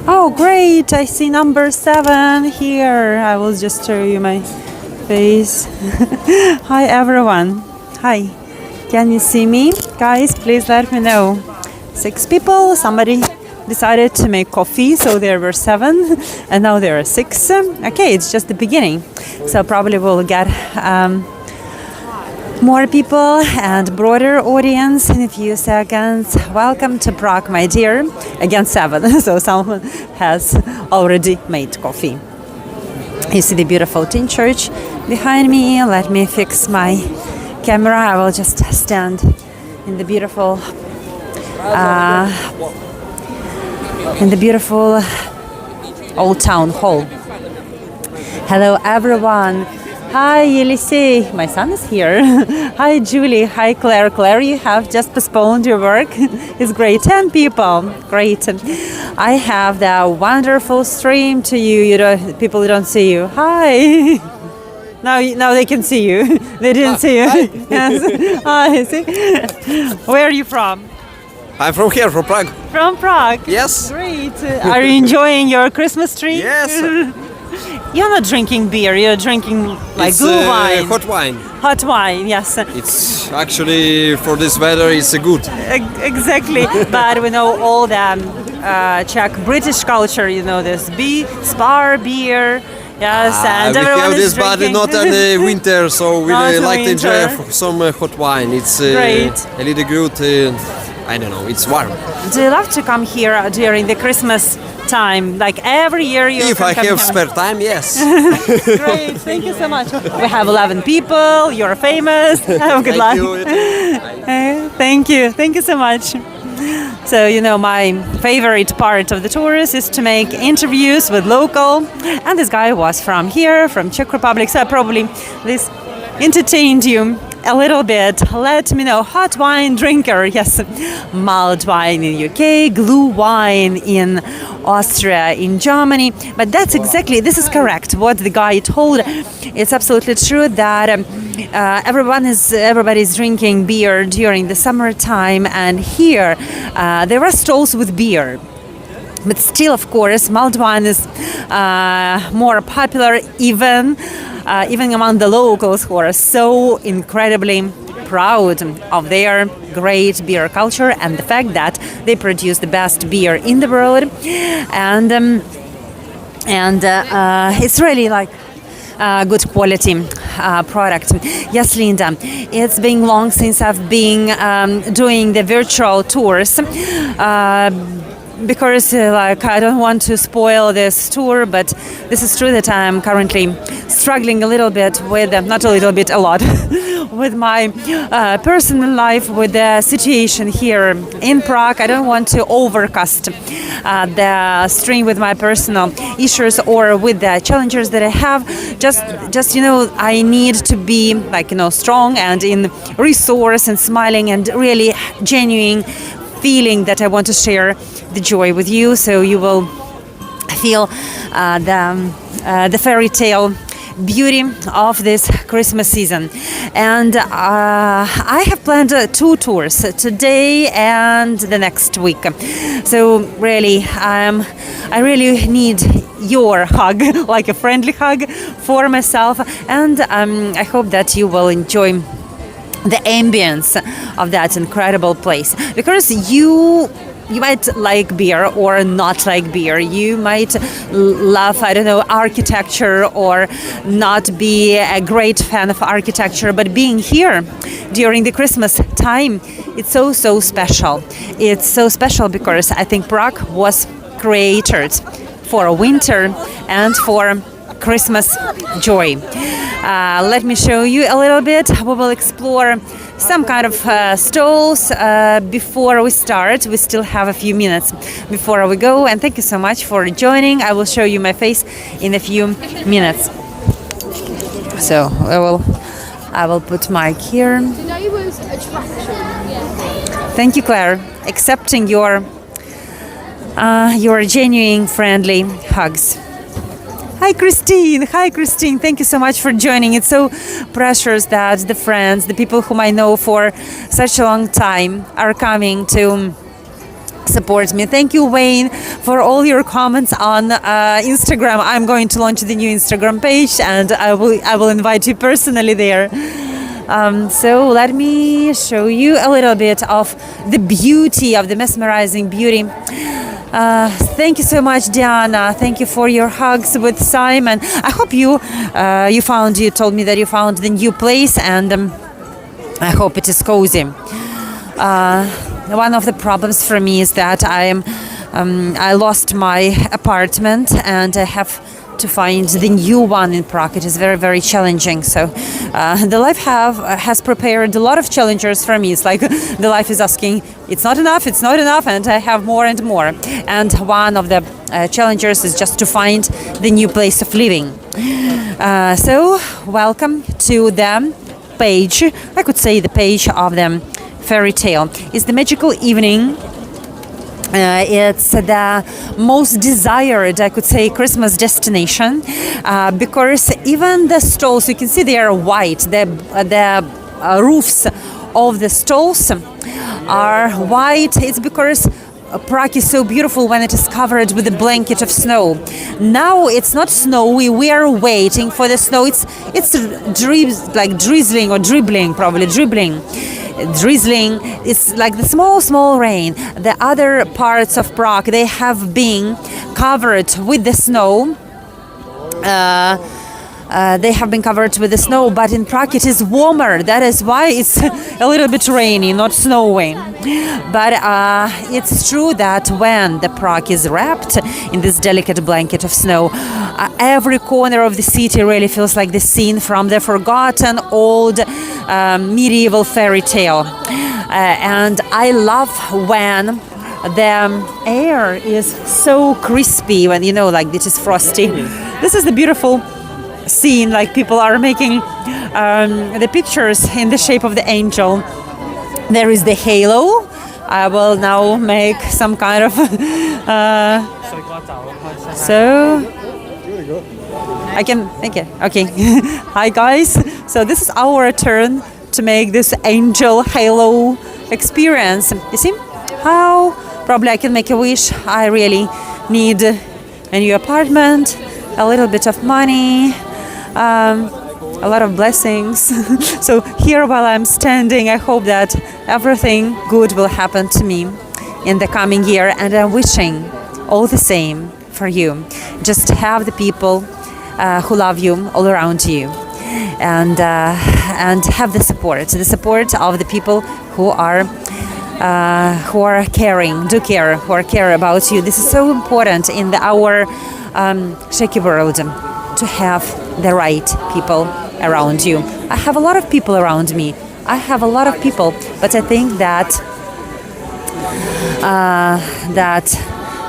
Oh, great! I see number 7 here. I will just show you my face. Hi, everyone. Hi. Can you see me? Guys, please let me know. 6 people. Somebody decided to make coffee, so there were 7, and now there are 6. Okay, it's just the beginning. So probably we'll get more people and broader audience in a few seconds. Welcome to Prague, my dear. Again, 7, so someone has already made coffee. You see the beautiful tin church behind me. Let me fix my camera. I will just stand in the beautiful old town hall. Hello, everyone. Hi, Yelisei. My son is here. Hi, Julie. Hi, Claire. Claire, you have just postponed your work. It's great. 10 people. Great. I have the wonderful stream to you. People don't see you. Hi. Now they can see you. They didn't see you. Hi. Yes. Hi. See? Where are you from? I'm from here, from Prague. From Prague. Yes. Great. Are you enjoying your Christmas tree? Yes. You're not drinking beer, you're drinking like blue wine. Hot wine. Hot wine, yes. It's actually, for this weather, it's a good. Exactly. But we know all the Czech British culture, this Spar beer. Yes, and we everyone have is this, but drinking. not in the winter, so we Not in like to enjoy winter. some hot wine. It's Great. a little good, I don't know, it's warm. Do you love to come here during the Christmas time? Like every year you If can I come have here. spare time, yes. Great, thank you so much. We have 11 people, you're famous. Have good luck. Thank you so much. So, my favorite part of the tours is to make interviews with local. And this guy was from here, from Czech Republic. So probably this entertained you a little bit. Let me know. Hot wine drinker, yes. Mild wine in UK, glue wine in Austria, in Germany. But this is correct what the guy told. It's absolutely true that everybody's drinking beer during the summertime, and here there are stalls with beer. But still, of course, mulled wine is more popular even among the locals, who are so incredibly proud of their great beer culture and the fact that they produce the best beer in the world, and it's really like good quality product. Yes, Linda, it's been long since I've been doing the virtual tours. Because I don't want to spoil this tour, but this is true that I'm currently struggling a little bit with, not a little bit, a lot, with my personal life, with the situation here in Prague. I don't want to overcast the stream with my personal issues or with the challenges that I have. Just I need to be strong and in resource and smiling and really genuine feeling that I want to share the joy with you, so you will feel the fairy tale beauty of this Christmas season. And I have planned 2 tours today and the next week. So really, I really need your hug, like a friendly hug for myself, and I hope that you will enjoy the ambience of that incredible place, because you might like beer or not like beer. You might love, architecture or not be a great fan of architecture. But being here during the Christmas time, it's so special. It's so special because I think Prague was created for winter and for Christmas joy. Let me show you a little bit. We will explore some kind of stalls before we start. We still have a few minutes before we go, and thank you so much for joining. I will show you my face in a few minutes. So I will put mic here. Today was attraction. Thank you, Claire, accepting your your genuine, friendly hugs. Hi, Christine. Hi, Christine. Thank you so much for joining. It's so precious that the friends, the people whom I know for such a long time, are coming to support me. Thank you, Wayne, for all your comments on Instagram. I'm going to launch the new Instagram page, and I will invite you personally there. So let me show you a little bit of the beauty, of the mesmerizing beauty. Thank you so much, Diana. Thank you for your hugs with Simon. I hope you told me that you found the new place, and I hope it is cozy. One of the problems for me is that I lost my apartment, and I have to find the new one in Prague. It is very, very challenging. So the life has prepared a lot of challengers for me. It's like the life is asking, it's not enough, and I have more and more. And one of the challengers is just to find the new place of living. So welcome to the page, I could say the page of the fairy tale. It's the magical evening. It's the most desired, I could say, Christmas destination because even the stalls, you can see they are white. The roofs of the stalls are white. It's because Prague is so beautiful when it is covered with a blanket of snow. Now it's not snowy. We are waiting for the snow. It's drizzling or dribbling, probably dribbling. Drizzling. It's like the small rain. The other parts of Prague, they have been covered with the snow. They have been covered with the snow, but in Prague it is warmer. That is why it's a little bit rainy, not snowy. But it's true that when the Prague is wrapped in this delicate blanket of snow, every corner of the city really feels like the scene from the forgotten old medieval fairy tale. And I love when the air is so crispy, when like it is frosty. This is the beautiful scene, like people are making the pictures in the shape of the angel. There is the halo. I will now make some kind of so I can make it. Okay. Hi guys. So this is our turn to make this angel halo experience. You see how probably I can make a wish. I really need a new apartment, a little bit of money, a lot of blessings. So here while I'm standing, I hope that everything good will happen to me in the coming year, and I'm wishing all the same for you. Just have the people who love you all around you, and have the support of the people who are caring, who care about you. This is so important in our shaky world, to have the right people around you. I have a lot of people around me. But I think that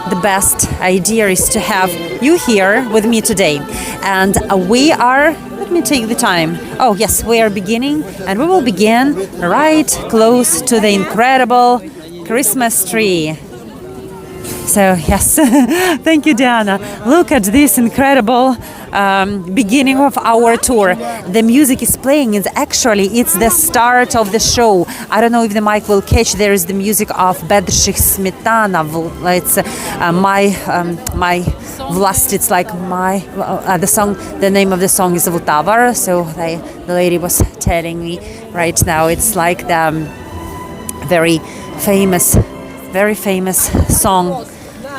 the best idea is to have you here with me today. And we are, let me take the time. Oh yes, we are beginning, and we will begin right close to the incredible Christmas tree. So yes, thank you, Diana. Look at this incredible beginning of our tour. The music is playing. It's the start of the show. I don't know if the mic will catch. There is the music of Bedřich Smetana. It's my vlast. It's like my the song. The name of the song is Vltavar. So the lady was telling me right now. It's like the very famous song.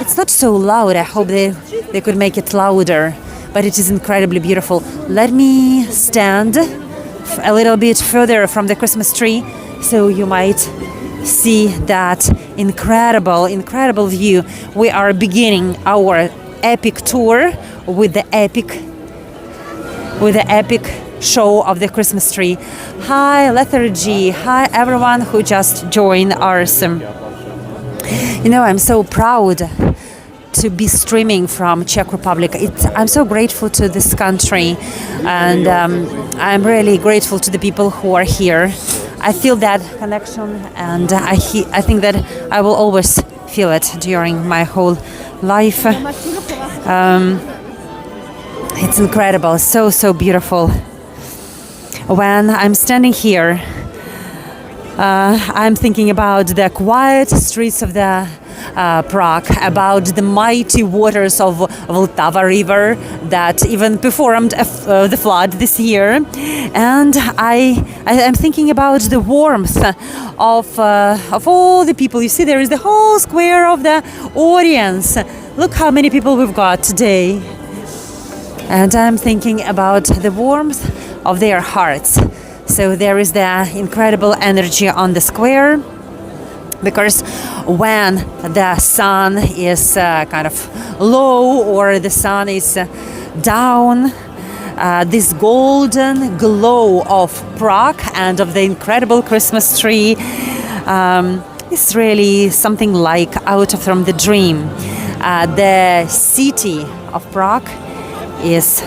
It's not so loud. I hope they could make it louder, but it is incredibly beautiful. Let me stand a little bit further from the Christmas tree so you might see that incredible view. We are beginning our epic tour with the epic show of the Christmas tree. Hi Lethargy, hi everyone who just joined ours. I'm so proud to be streaming from Czech Republic. I'm so grateful to this country, and I'm really grateful to the people who are here. I feel that connection, and I think that I will always feel feel it during my whole life. It's incredible, so beautiful. When I'm standing here, I'm thinking about the quiet streets of the Prague, about the mighty waters of Vltava River that even performed the flood this year, and I'm thinking about the warmth of all the people. You see, there is the whole square of the audience. Look how many people we've got today, and I'm thinking about the warmth of their hearts. So there is the incredible energy on the square, because when the sun is kind of low or the sun is down, this golden glow of Prague and of the incredible Christmas tree is really something like out from the dream. The city of Prague is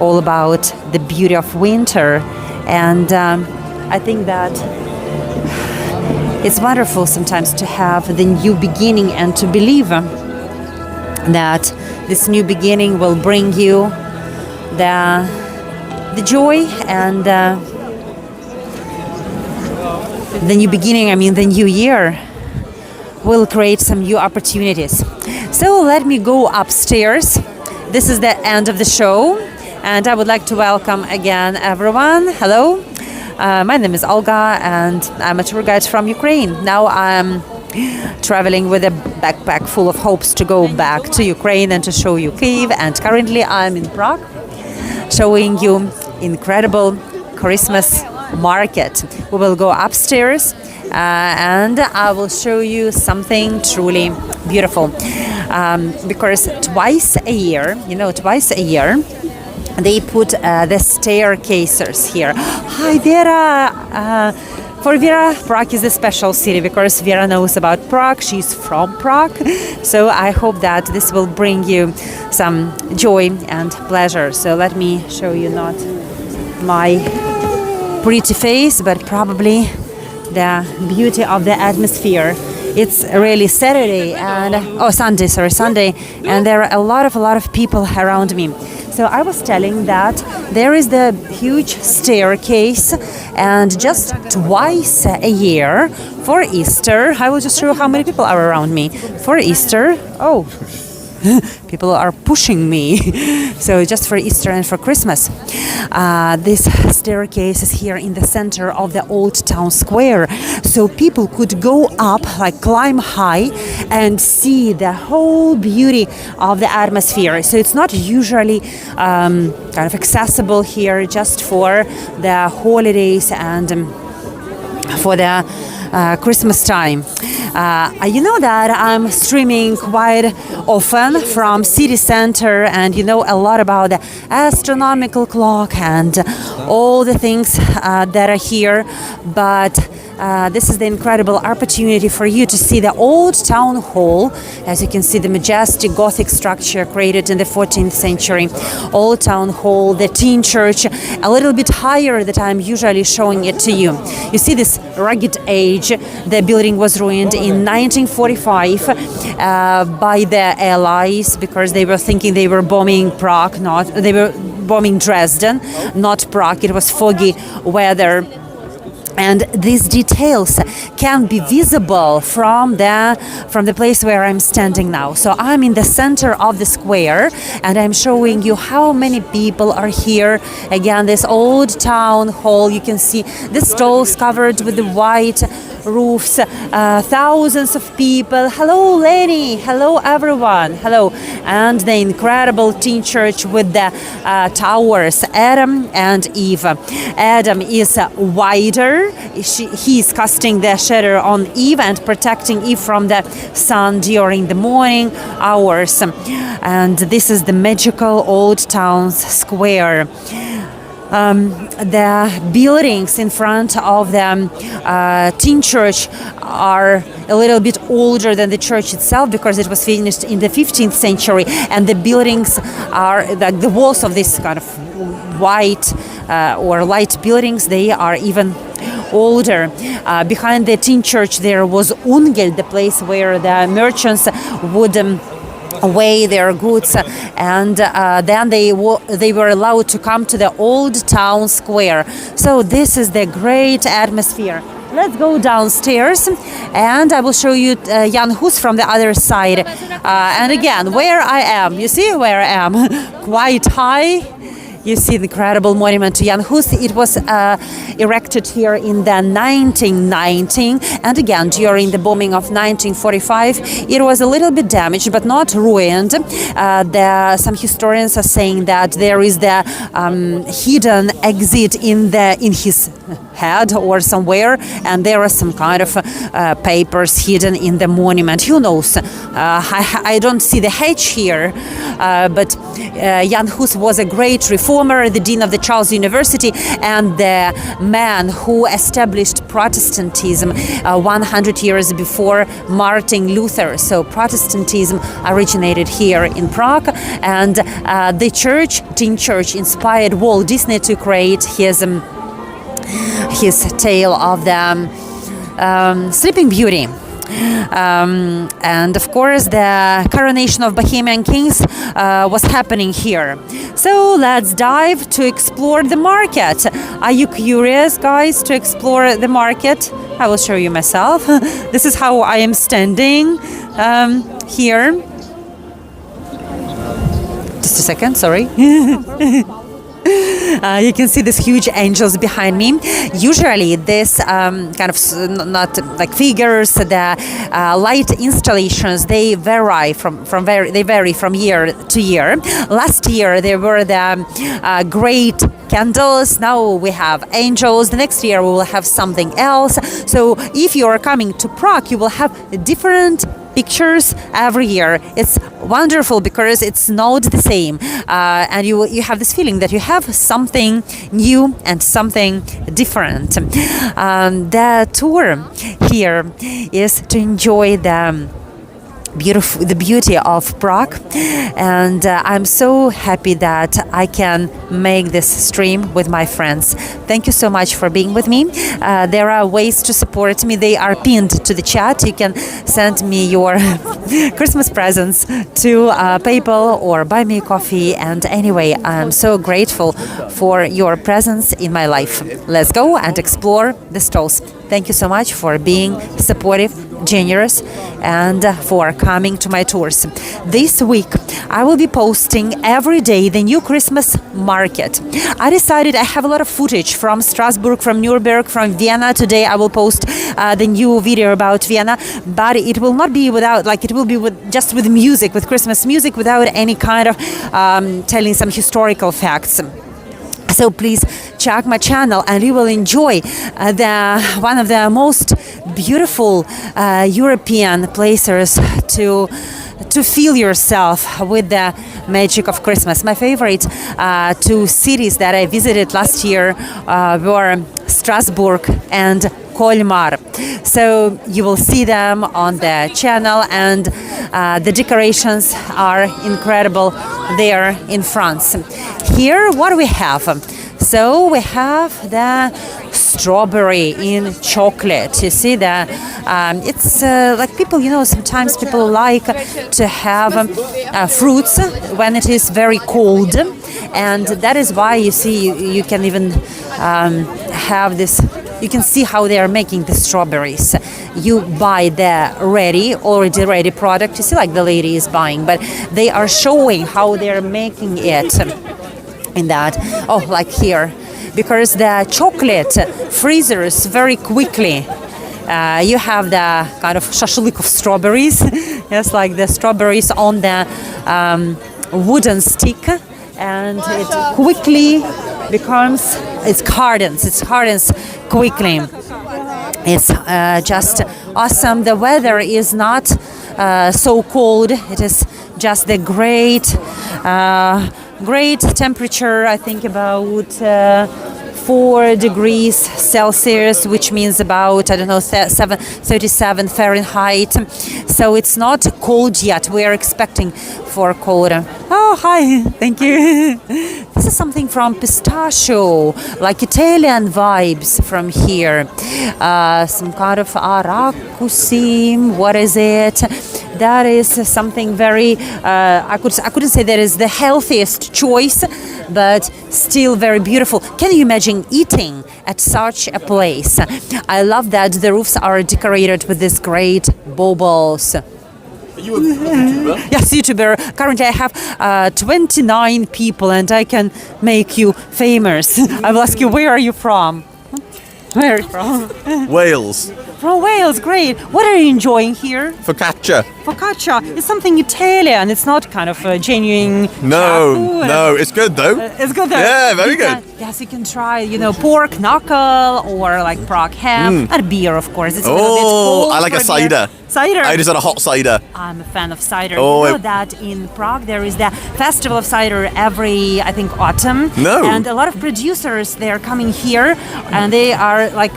all about the beauty of winter, and I think that it's wonderful sometimes to have the new beginning and to believe that this new beginning will bring you the joy, and the new beginning, I mean the new year, will create some new opportunities. So let me go upstairs. This is the end of the show, and I would like to welcome again everyone. Hello. My name is Olga, and I'm a tour guide from Ukraine. Now I'm traveling with a backpack full of hopes to go back to Ukraine and to show you Kyiv. And currently I'm in Prague, showing you incredible Christmas market. We will go upstairs and I will show you something truly beautiful. Because twice a year, they put the staircases here. Hi, Vera. For Vera, Prague is a special city because Vera knows about Prague. She's from Prague. So I hope that this will bring you some joy and pleasure. So let me show you not my pretty face, but probably the beauty of the atmosphere. It's really Sunday, and there are a lot of people around me. So I was telling that there is the huge staircase, and just twice a year for Easter, I will just show you how many people are around me. For Easter, people are pushing me. So just for Easter and for Christmas, this staircase is here in the center of the old town square. So people could go up, like climb high, and see the whole beauty of the atmosphere. So it's not usually kind of accessible here just for the holidays and for the Christmas time. You know that I'm streaming quite often from city center, and you know a lot about the astronomical clock and all the things that are here, but this is the incredible opportunity for you to see the old town hall. As you can see, the majestic Gothic structure created in the 14th century. Old town hall, the teen church, a little bit higher that I'm usually showing it to you. You see this rugged age. The building was ruined in 1945 by the Allies because they were thinking they were bombing Prague, they were bombing Dresden, not Prague. It was foggy weather. And these details can be visible from the place where I'm standing now. So I'm in the center of the square, and I'm showing you how many people are here. Again, this old town hall, you can see the stalls covered with the white roofs, thousands of people. Hello, Lenny. Hello, everyone. Hello. And the incredible teen church with the towers, Adam and Eve. Adam is wider. He is casting the shadow on Eve and protecting Eve from the sun during the morning hours. And this is the magical old town square. The buildings in front of the teen church are a little bit older than the church itself because it was finished in the 15th century, and the buildings are like the walls of this kind of white or light buildings, they are even older. Behind the tin church there was Ungel, the place where the merchants would weigh their goods, and then they were allowed to come to the old town square. So this is the great atmosphere. Let's go downstairs and I will show you Jan Hus from the other side. And again, where I am, you see where I am? Quite high. You see the incredible monument to Jan Hus. It was erected here in the 1919, and again during the bombing of 1945 it was a little bit damaged but not ruined. Some historians are saying that there is the hidden exit in his head or somewhere, and there are some kind of papers hidden in the monument. Who knows? I don't see the H here, but Jan Hus was a great reformer, the dean of the Charles University, and the man who established Protestantism 100 years before Martin Luther. So Protestantism originated here in Prague, and the tin church inspired Walt Disney to create his tale of the Sleeping Beauty. And of course the coronation of Bohemian kings was happening here. So let's dive to explore the market. Are you curious, guys, to explore the market? I will show you myself. This is how I am standing here. Just a second, sorry. You can see these huge angels behind me. Usually this kind of not like figures, the light installations, they vary from year to year. Last year there were the great candles. Now we have angels. The next year we will have something else. So if you are coming to Prague, you will have different pictures every year. It's wonderful because it's not the same, and you have this feeling that you have something new and something different. The tour here is to enjoy the beauty of Prague, and I'm so happy that I can make this stream with my friends. Thank you so much for being with me. There are ways to support me. They are pinned to the chat. You can send me your Christmas presents to PayPal or buy me a coffee. And anyway, I'm so grateful for your presence in my life. Let's go and explore the stalls. Thank you so much for being supportive, generous, and for coming to my tours. This week I will be posting every day the new Christmas market. I decided I have a lot of footage from Strasbourg, from Nuremberg, from Vienna. Today I will post the new video about Vienna, but it will not be without, it will be just with music, with Christmas music, without any kind of telling some historical facts. So please check my channel and you will enjoy one of the most beautiful European places to feel yourself with the magic of Christmas. My favorite two cities that I visited last year were Strasbourg and Colmar. So you will see them on the channel, and the decorations are incredible there in France. Here, what do we have? So we have the strawberry in chocolate. You see that it's like people, sometimes people like to have fruits when it is very cold, and that is why you see you can even have this. You can see how they are making the strawberries. You buy the already ready product. You see, like the lady is buying, but they are showing how they're making it in that. Oh, like here, because the chocolate freezes very quickly. You have the kind of shashlik of strawberries. Yes, like the strawberries on the wooden stick, and it quickly becomes, it hardens quickly. It's just awesome. The weather is not so cold. It is just the great temperature. I think about 4 degrees Celsius, which means about, I don't know, 37 Fahrenheit. So it's not cold yet. We are expecting for colder. Oh, hi. Thank you. This is something from pistachio, like Italian vibes from here. Some kind of aracusi. What is it? That is something very, I couldn't say that is the healthiest choice, but still very beautiful. Can you imagine eating at such a place? I love that the roofs are decorated with these great baubles. Are you a YouTuber? Yes, YouTuber. Currently I have 29 people and I can make you famous. I will ask you, where are you from? Where are you from? Wales. From Wales, great. What are you enjoying here? Focaccia. Focaccia is something Italian. It's not kind of a genuine No, no, it's good though. It's good though. Yeah, very good. Yes, you can try, pork knuckle or like Prague ham and beer, of course. It's a little bit cold I like a for beer. cider. Cider? I just had a hot cider. I'm a fan of cider. Oh, You know that in Prague there is the festival of cider every, I think, autumn. No. And a lot of producers, they are coming here and they are like,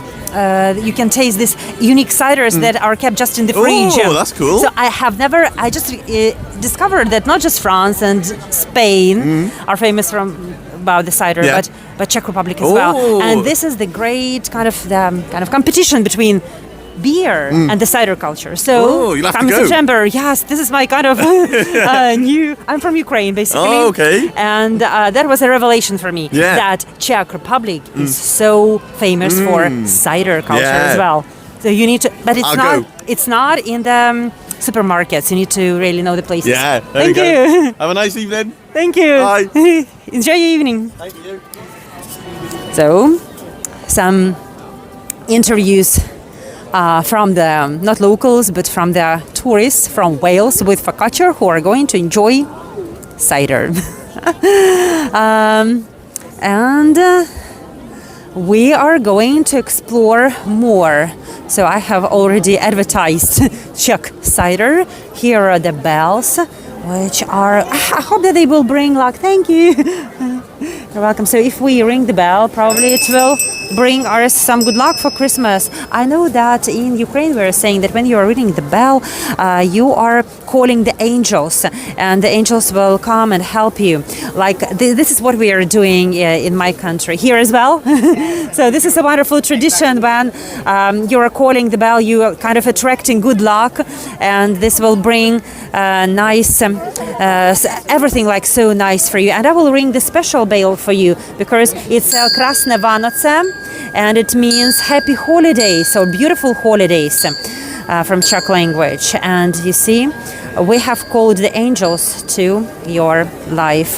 you can taste these unique ciders that are kept just in the fridge. Oh, that's cool. So I just discovered that not just France and Spain are famous about the cider, Yeah. but Czech Republic as well. Oh. And this is the great kind of competition between beer and the cider culture. So Oh, you'll have to come in go. September, yes, this is my kind of new. I'm from Ukraine, basically. Oh, okay. And that was a revelation for me Yeah. that Czech Republic is so famous for cider culture Yeah. as well. So you need to, but it's I'll not. go. It's not in the supermarkets. You need to really know the places. Yeah, there Thank we you. go. Have a nice evening. Thank you. Bye. Enjoy your evening. Thank you. So, some interviews from the, not locals, but from the tourists from Wales with focaccia who are going to enjoy cider. And we are going to explore more. So I have already advertised Czech cider. Here are the bells, which are, I hope that they will bring luck. Thank you. You're welcome. So if we ring the bell, probably it will bring us some good luck for Christmas. I know that in Ukraine we're saying that when you are ringing the bell, you are calling the angels, and the angels will come and help you. Like this is what we are doing in my country here as well. So this is a wonderful tradition. When you are calling the bell, you are kind of attracting good luck, and this will bring nice everything like so nice for you. And I will ring the special bell for you because it's Krasne Vanoce, and it means happy holidays or beautiful holidays from Czech language. And you see, we have called the angels to your life.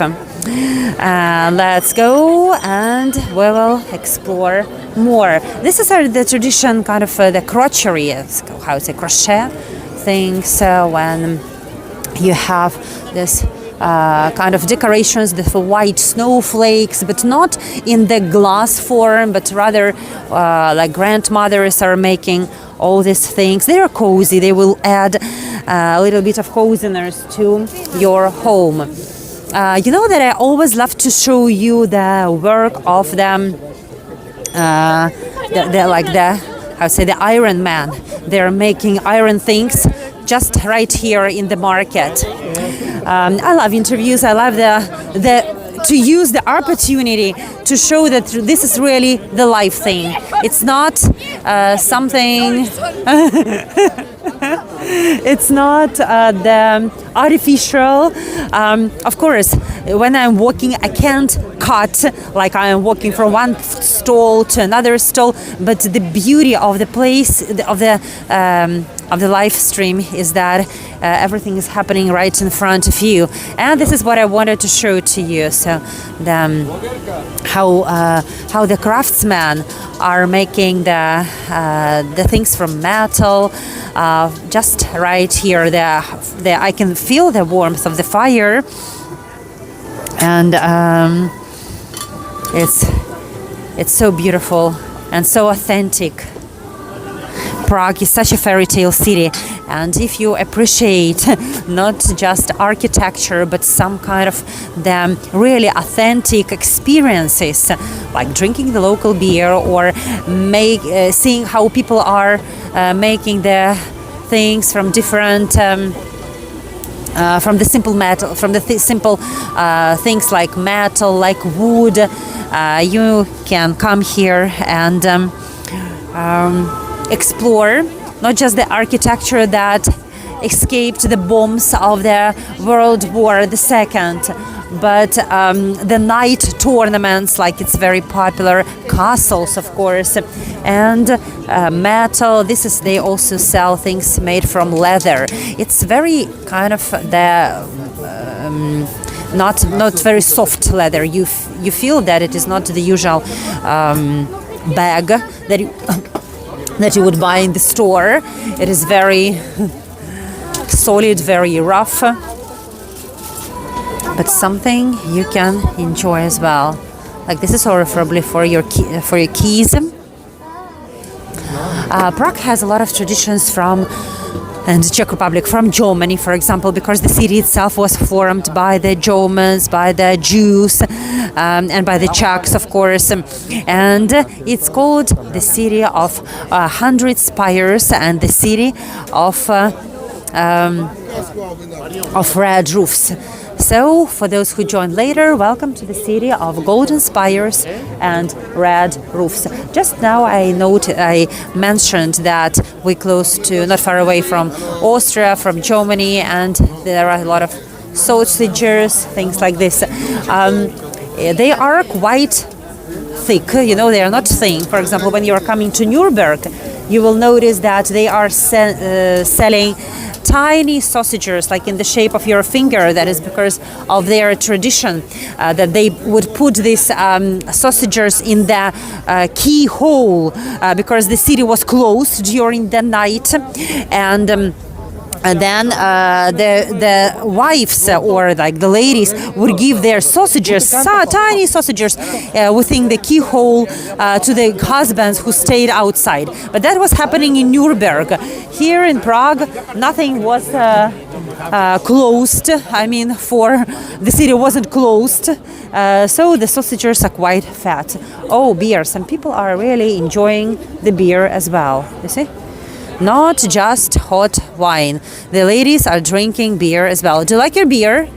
Let's go and we will explore more. This is the tradition, kind of the crotchery, how to say, crochet things, when you have this kind of decorations, the white snowflakes, but not in the glass form, but rather like grandmothers are making all these things. They are cozy. They will add a little bit of coziness to your home. You know that I always love to show you the work of them, the Iron Man. They're making iron things just right here in the market. I love interviews. I love to use the opportunity to show that this is really the life thing. It's not something. It's not the artificial. Of course, when I'm walking, I can't cut like I am walking from one stall to another stall. But the beauty of the place, of the live stream, is that everything is happening right in front of you, and this is what I wanted to show to you. So, how the craftsmen are making the things from metal, just right here. I can feel the warmth of the fire, and it's so beautiful and so authentic. Prague is such a fairy tale city, and if you appreciate not just architecture but some kind of the really authentic experiences, like drinking the local beer or seeing how people are making their things from different from the simple metal, from the simple things like metal, like wood, you can come here and explore not just the architecture that escaped the bombs of the World War II, but the night tournaments, like it's very popular, castles, of course, and metal. They also sell things made from leather. It's very kind of the not very soft leather. You feel that it is not the usual bag that you would buy in the store. It is very solid, very rough, but something you can enjoy as well. Like this is preferably for your keys. Prague has a lot of traditions and Czech Republic, from Germany, for example, because the city itself was formed by the Germans, by the Jews, and by the Czechs, of course. And it's called the city of 100 spires and the city of red roofs. So, for those who joined later, welcome to the city of golden spires and red roofs. Just now I mentioned that we're close to, not far away from Austria, from Germany, and there are a lot of sausages, things like this. They are quite thick, they are not thin. For example, when you are coming to Nuremberg, you will notice that they are selling tiny sausages, like in the shape of your finger. That is because of their tradition, that they would put these sausages in the keyhole because the city was closed during the night, and then the wives or like the ladies would give their sausages, tiny sausages, within the keyhole to the husbands who stayed outside. But that was happening in Nuremberg. Here in Prague, nothing was closed. The city wasn't closed, so the sausages are quite fat. Oh, beer! Some people are really enjoying the beer as well. You see? Not just hot wine. The ladies are drinking beer as well. Do you like your beer?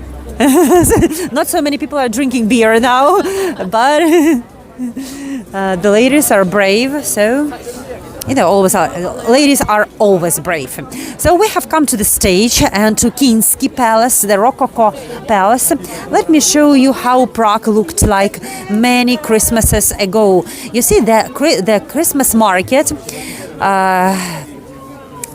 Not so many people are drinking beer now, but the ladies are brave, so ladies are always brave. So we have come to the stage and to Kinsky Palace, the Rococo Palace. Let me show you how Prague looked like many Christmases ago. You see, the Christmas market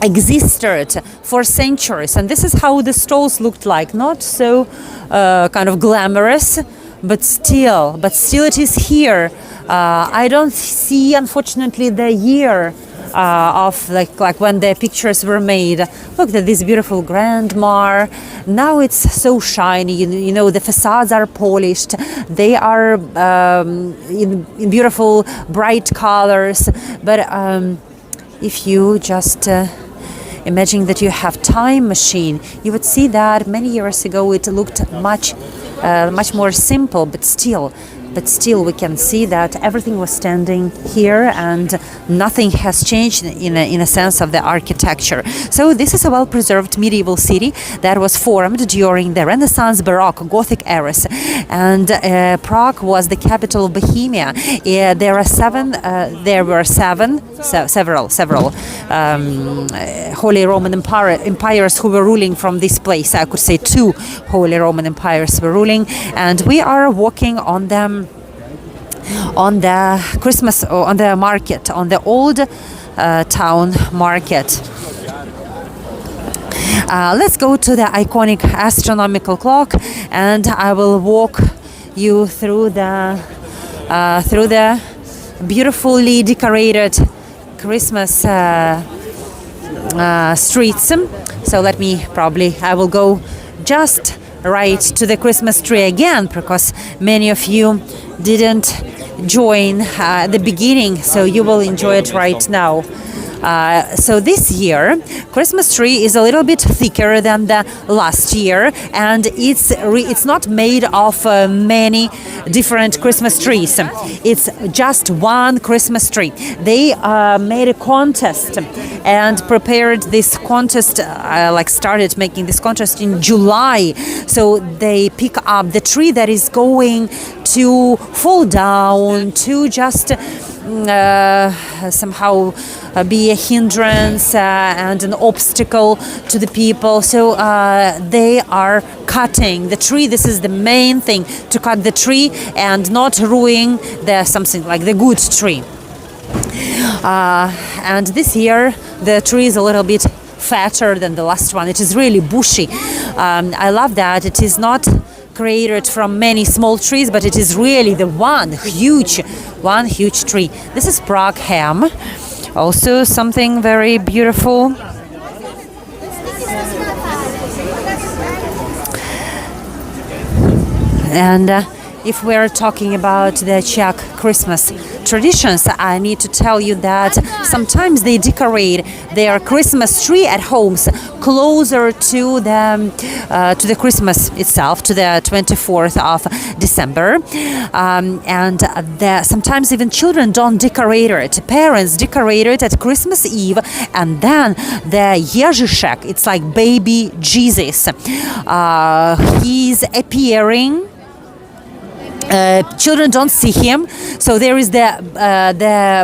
existed for centuries, and this is how the stalls looked like. Not so kind of glamorous, but still it is here. I don't see, unfortunately, the year of like when the pictures were made. Look at this beautiful grandma. Now it's so shiny. The facades are polished. They are in beautiful bright colors. But if you just imagine that you have time machine, you would see that many years ago it looked much more simple, but still we can see that everything was standing here and nothing has changed in a sense of the architecture. So this is a well-preserved medieval city that was formed during the Renaissance, Baroque, Gothic eras, and Prague was the capital of Bohemia. There were several Holy Roman empires who were ruling from this place. I could say 2 Holy Roman empires were ruling, and we are walking on the Christmas, on the market, on the old town market. Let's go to the iconic astronomical clock, and I will walk you through the beautifully decorated Christmas streets. So I will go just right to the Christmas tree again, because many of you didn't join at the beginning, so you will enjoy it right now. So this year, Christmas tree is a little bit thicker than the last year, and it's not made of many different Christmas trees. It's just one Christmas tree. They made a contest and prepared this contest, started making this contest in July. So they pick up the tree that is going to fall down, to just somehow be a hindrance and an obstacle to the people. So they are cutting the tree. This is the main thing, to cut the tree and not ruin something like the good tree. And this year the tree is a little bit fatter than the last one. It is really bushy. I love that it is not created from many small trees, but it is really the one huge tree. This is Prague ham, also something very beautiful. And if we're talking about the Czech Christmas traditions, I need to tell you that sometimes they decorate their Christmas tree at homes closer to the Christmas itself, to the 24th of December. Sometimes even children don't decorate it. Parents decorate it at Christmas Eve, and then the Ježíšek, it's like baby Jesus. He's appearing. Children don't see him, so there is the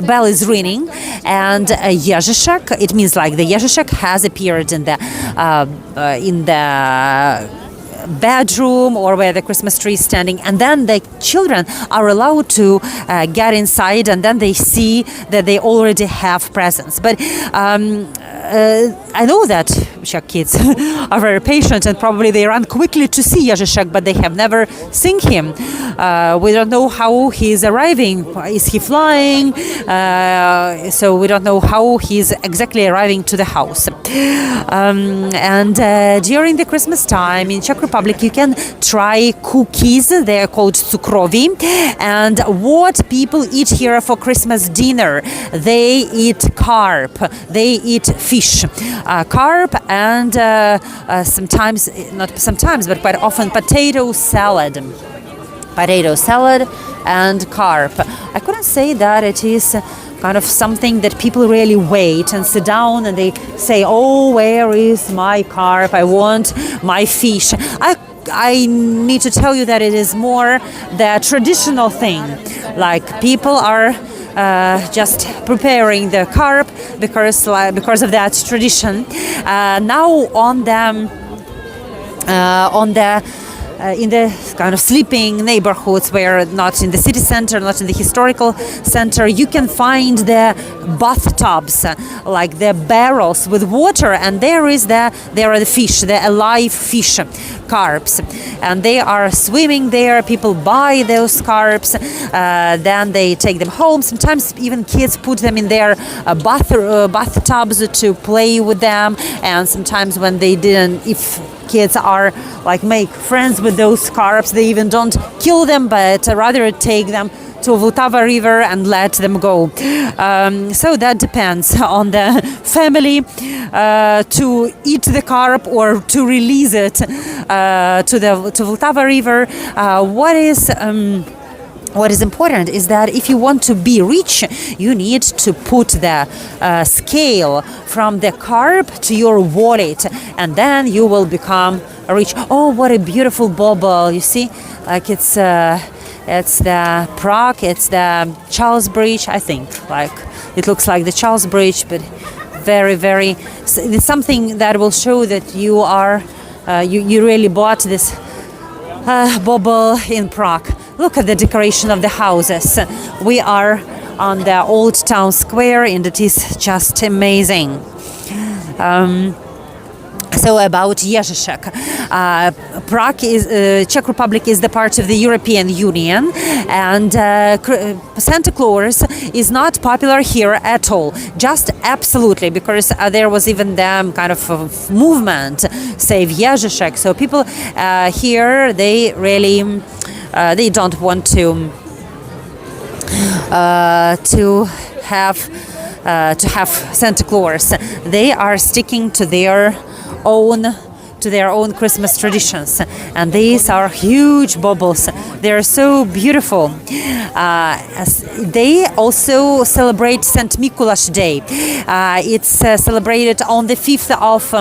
bell is ringing, and Ježíšek, it means like the Ježíšek has appeared in the bedroom or where the Christmas tree is standing, and then the children are allowed to get inside, and then they see that they already have presents. But I know that Czech kids are very patient, and probably they run quickly to see Ježíšek, but they have never seen him. We don't know how he is arriving. Is he flying? So we don't know how he's exactly arriving to the house. During the Christmas time in Czech Republic, you can try cookies. They are called cukroví. And what people eat here for Christmas dinner? They eat carp. They eat fish. Carp and sometimes, not sometimes, but quite often potato salad. Potato salad and carp. I couldn't say that it is kind of something that people really wait and sit down and they say, oh, where is my carp? I want my fish. I need to tell you that it is more the traditional thing. Like people are just preparing the carp because of that tradition. Now in the kind of sleeping neighborhoods where not in the city center, not in the historical center, you can find the bathtubs, like the barrels with water, and there are the fish, the alive fish, carps, and they are swimming there. People buy those carps, then they take them home. Sometimes even kids put them in their bathtubs to play with them, and sometimes when they didn't, if kids are like make friends with those carps, they even don't kill them, but rather take them to Vltava River and let them go. So that depends on the family to eat the carp or to release it to Vltava River. What is important is that if you want to be rich, you need to put the scale from the carp to your wallet, and then you will become rich. Oh, what a beautiful bauble! You see, like it's the Prague, it's the Charles Bridge. I think like it looks like the Charles Bridge, but very, very. It's something that will show that you are you really bought this bauble in Prague. Look at the decoration of the houses. We are on the old town square, and it is just amazing. So about Ježíšek, Prague is Czech Republic is the part of the European Union, and Santa Claus is not popular here at all. Just absolutely, because there was even the kind of movement, Save Ježíšek. So people here, they really they don't want to have to have Santa Claus. They are sticking to their own Christmas traditions, and these are huge baubles. They are so beautiful. They also celebrate St. Mikuláš Day. It's celebrated on the 5th of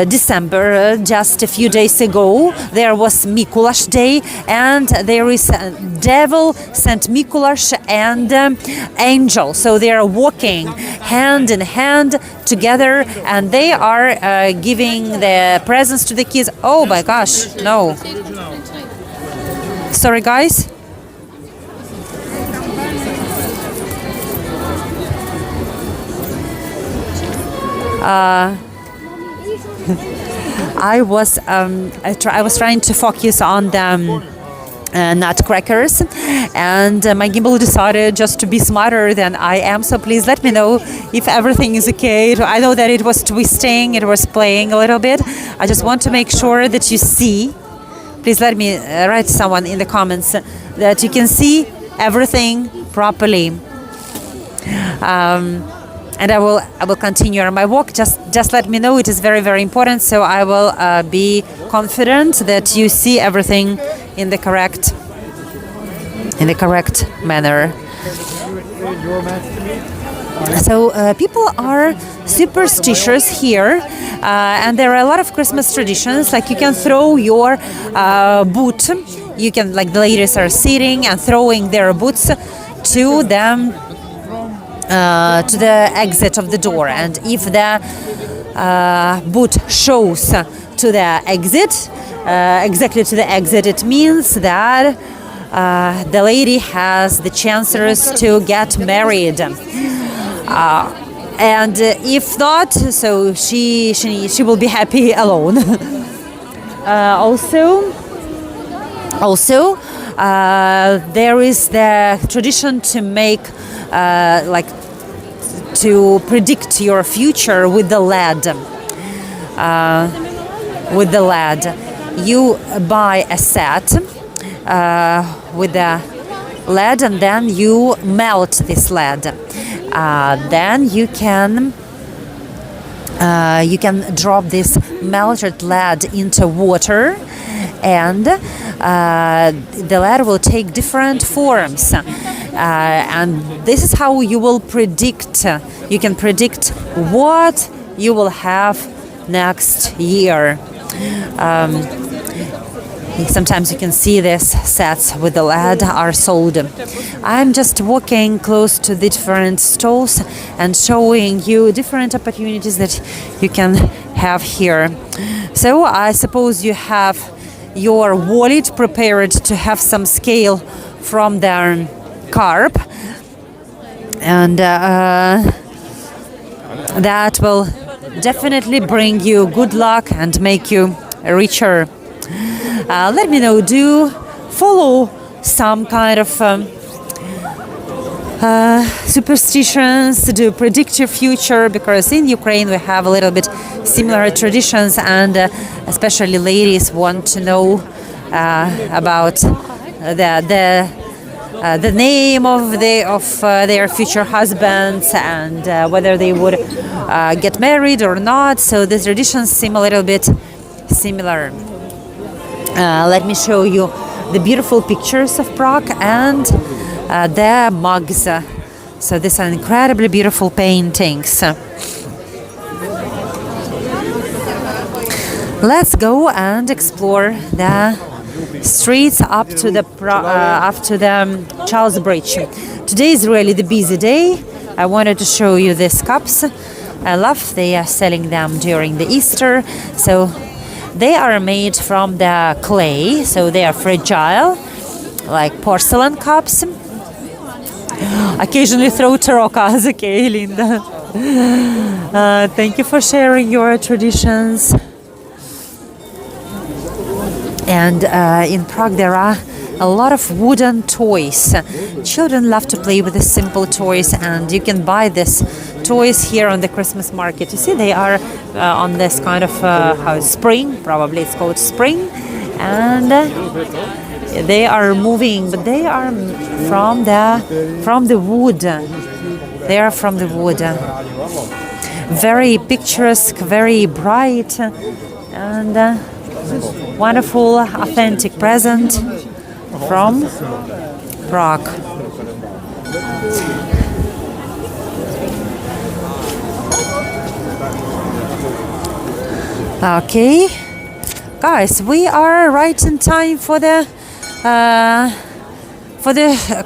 December. Just a few days ago, there was Mikuláš Day, and there is Devil, St. Mikuláš, and Angel. So they are walking hand in hand together, and they are giving the presents to the kids. Oh my gosh, no. Sorry, guys. I was trying to focus on the nutcrackers, and my gimbal decided just to be smarter than I am. So please let me know if everything is okay. I know that it was twisting, it was playing a little bit. I just want to make sure that you see. Please let me write someone in the comments that you can see everything properly. And I will continue on my walk. Just let me know. It is very, very important. So I will be confident that you see everything in the correct manner. So people are superstitious here, and there are a lot of Christmas traditions. Like you can throw your boot. You can, like the ladies are sitting and throwing their boots to them. To the exit of the door, and if the boot shows to the exit, exactly to the exit, it means that the lady has the chances to get married. And if not, so she will be happy alone. Also, there is the tradition to make to predict your future with the lead. You buy a set with the lead, and then you melt this lead. Then you can drop this melted lead into water, and the lead will take different forms. And this is how you will predict. You can predict what you will have next year. Sometimes you can see these sets with the lead are sold. I'm just walking close to the different stalls and showing you different opportunities that you can have here. So I suppose you have your wallet prepared to have some scale from the carp, and that will definitely bring you good luck and make you richer. Let me know, do you follow some kind of superstitions? Do you predict your future? Because in Ukraine we have a little bit similar traditions, and especially ladies want to know about the name of their future husbands, and whether they would get married or not. So the traditions seem a little bit similar. Let me show you the beautiful pictures of Prague and the mugs. So these are incredibly beautiful paintings. Let's go and explore the streets up to the Charles Bridge. Today is really the busy day. I wanted to show you these cups. I love they are selling them during the Easter. So they are made from the clay, so they are fragile, like porcelain cups. Occasionally throw tarokas. Okay, Linda. Thank you for sharing your traditions. And in Prague there are a lot of wooden toys. Children love to play with the simple toys, and you can buy these toys here on the Christmas market. You see, they are on this kind of spring, probably it's called spring, and they are moving, but they are from the wood. They are from the wood. Very picturesque, very bright, and wonderful, authentic present from Prague. Okay, guys, we are right in time for the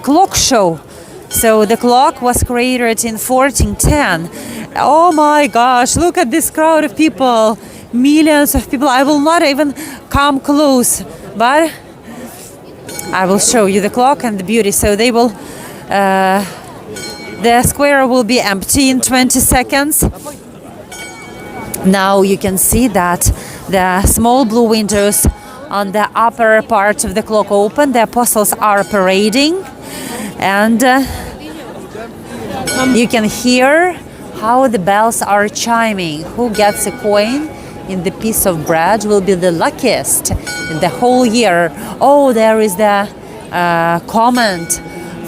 clock show. So the clock was created in 1410. Oh my gosh, look at this crowd of people, millions of people. I will not even come close, but I will show you the clock and the beauty. So they will, the square will be empty in 20 seconds. Now you can see that the small blue windows on the upper part of the clock open. The apostles are parading, and you can hear how the bells are chiming. Who gets a coin in the piece of bread will be the luckiest in the whole year. Oh, there is the comment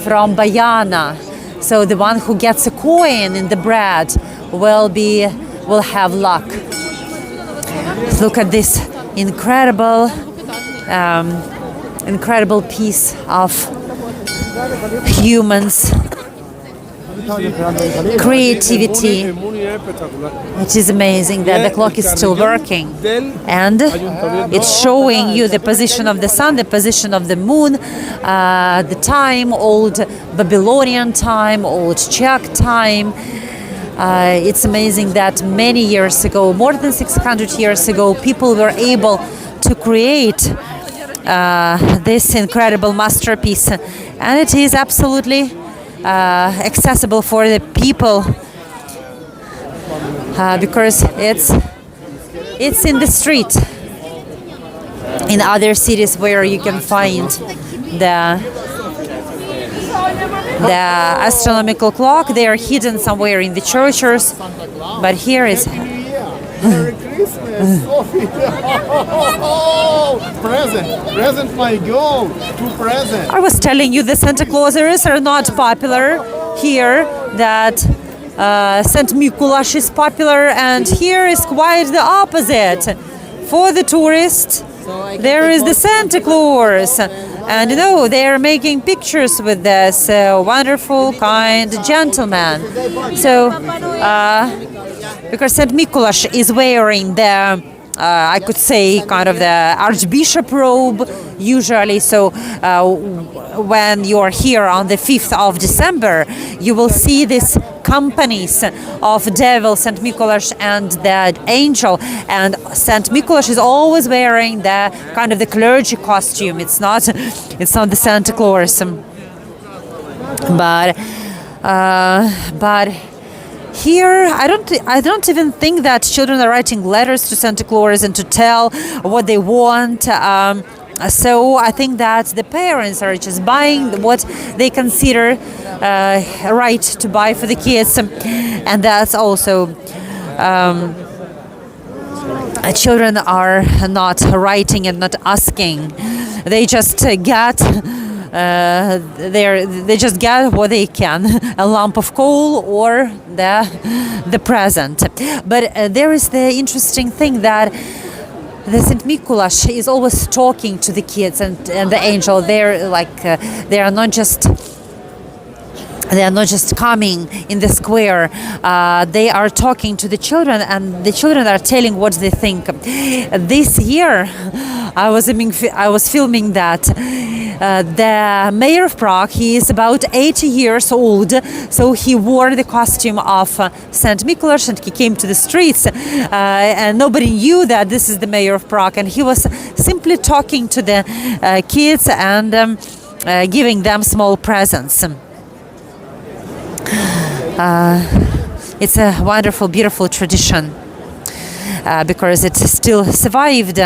from Bayana. So the one who gets a coin in the bread will have luck. Look at this incredible piece of humans' creativity. It is amazing that the clock is still working, and it's showing you the position of the sun, the position of the moon, the time, old Babylonian time, old Czech time. It's amazing that many years ago, more than 600 years ago, people were able to create this incredible masterpiece, and it is absolutely accessible for the people because it's in the street. In other cities where you can find the astronomical clock, they are hidden somewhere in the churches, but here is Merry Christmas! Present, my girl! Two presents! I was telling you the Santa Clauses are not popular here, that Saint Mikuláš is popular, and here is quite the opposite. For the tourists, there is the Santa Claus, and you know, they are making pictures with this wonderful, kind gentleman. So, because Saint Mikuláš is wearing the, I could say, kind of the archbishop robe usually. So when you're here on the 5th of December, you will see these companies of devil, Saint Mikuláš and the angel. And Saint Mikuláš is always wearing the kind of the clergy costume. It's not the Santa Claus. But here, I don't even think that children are writing letters to Santa Claus and to tell what they want. So I think that the parents are just buying what they consider right to buy for the kids, and that's also children are not writing and not asking. They just get. They just get what they can, a lump of coal or the present. But there is the interesting thing that the Saint Mikuláš is always talking to the kids and the angel. They're like they are not just coming in the square. They are talking to the children, and the children are telling what they think. This year, I was filming that the mayor of Prague, he is about 80 years old, so he wore the costume of Saint Mikuláš, and he came to the streets, and nobody knew that this is the mayor of Prague, and he was simply talking to the kids and giving them small presents. It's a wonderful, beautiful tradition because it still survived,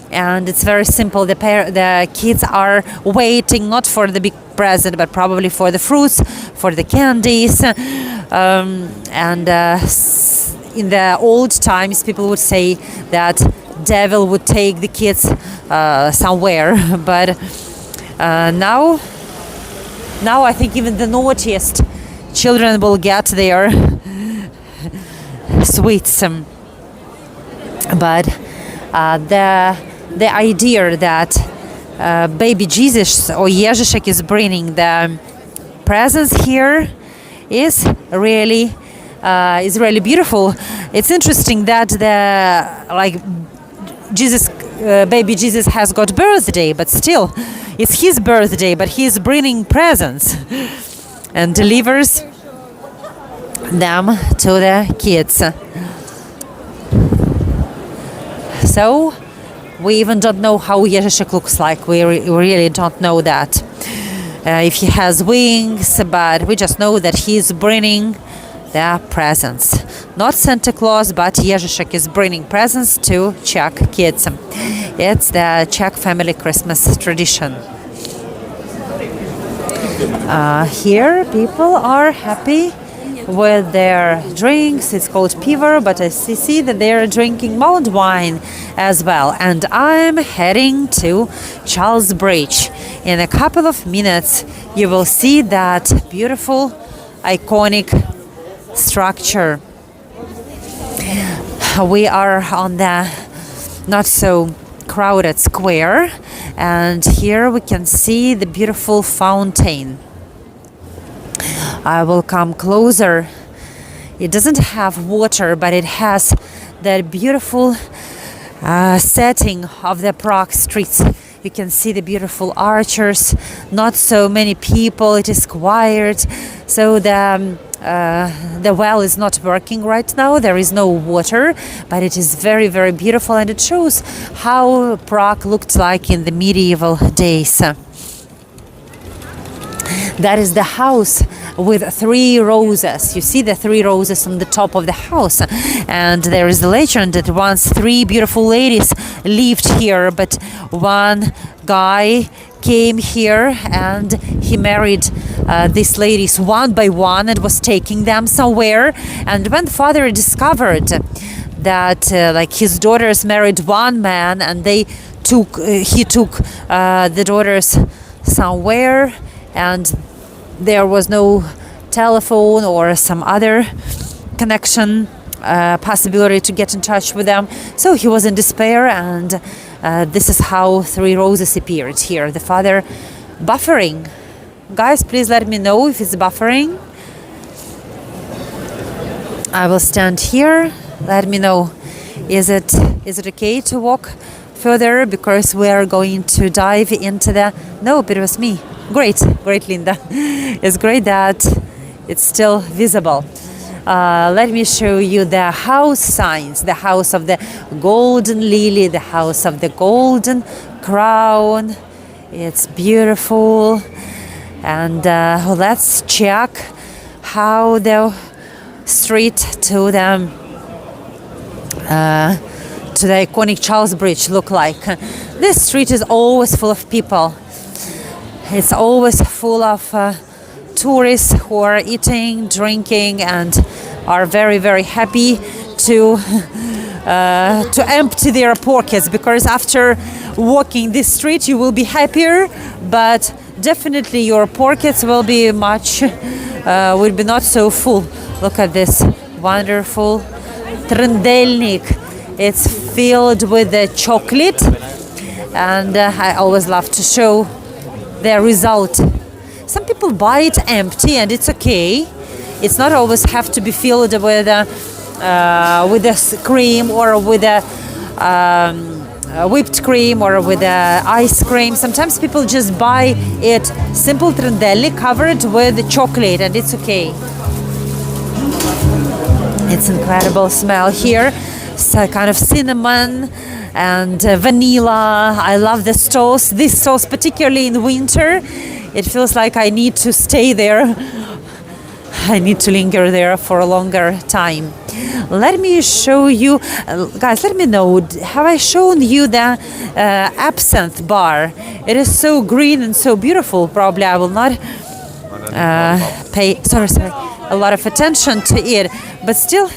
and it's very simple. The kids are waiting not for the big present, but probably for the fruits, for the candies, and in the old times, people would say that devil would take the kids somewhere, but now I think even the naughtiest children will get their sweets. But the idea that baby Jesus or Ježišek is bringing the presence here is really beautiful. It's interesting that baby Jesus has got birthday, but still it's his birthday, but he's bringing presents and delivers them to the kids. So we even don't know how Ježišek looks like. We really don't know that. If he has wings, but we just know that he's bringing the presents. Not Santa Claus, but Ježišek is bringing presents to Czech kids. It's the Czech family Christmas tradition. Here people are happy with their drinks. It's called pivo, but I see that they're drinking mulled wine as well. And I'm heading to Charles Bridge. In a couple of minutes, you will see that beautiful, iconic structure. We are on the not so crowded square, and here we can see the beautiful fountain. I will come closer. It doesn't have water, but it has that beautiful setting of the Prague streets. You can see the beautiful arches, not so many people, it is quiet. So the well is not working right now, there is no water, but it is very, very beautiful, and it shows how Prague looked like in the medieval days. That is the house with 3 roses. You see the 3 roses on the top of the house. And there is the legend that once 3 beautiful ladies lived here, but one guy came here and he married these ladies one by one and was taking them somewhere. And when the father discovered that his daughters married one man and he took the daughters somewhere, and there was no telephone or some other connection possibility to get in touch with them. So he was in despair, and this is how 3 roses appeared here. The father buffering. Guys, please let me know if it's buffering. I will stand here. Let me know. Is it okay to walk further, because we are going to dive into the... Nope, it was me. Great, Linda. It's great that it's still visible. Let me show you the house signs. The house of the golden lily, the house of the golden crown. It's beautiful. And let's check how the street to the iconic Charles Bridge look like. This street is always full of people. It's always full of tourists who are eating, drinking, and are very, very happy to empty their pockets, because after walking this street you will be happier, but definitely your pockets will be not so full. Look at this wonderful trendelnik. It's filled with the chocolate, and I always love to show the result. Some people buy it empty, and it's okay. It's not always have to be filled with cream or with whipped cream or with ice cream. Sometimes people just buy it simple trendelli covered with chocolate, and it's okay. It's incredible smell here. It's a kind of cinnamon and vanilla. I love the stalls. These stalls, particularly in winter, it feels like I need to stay there. I need to linger there for a longer time. Let me show you, guys, let me know, have I shown you the absinthe bar? It is so green and so beautiful. Probably I will not pay a lot of attention to it, but still,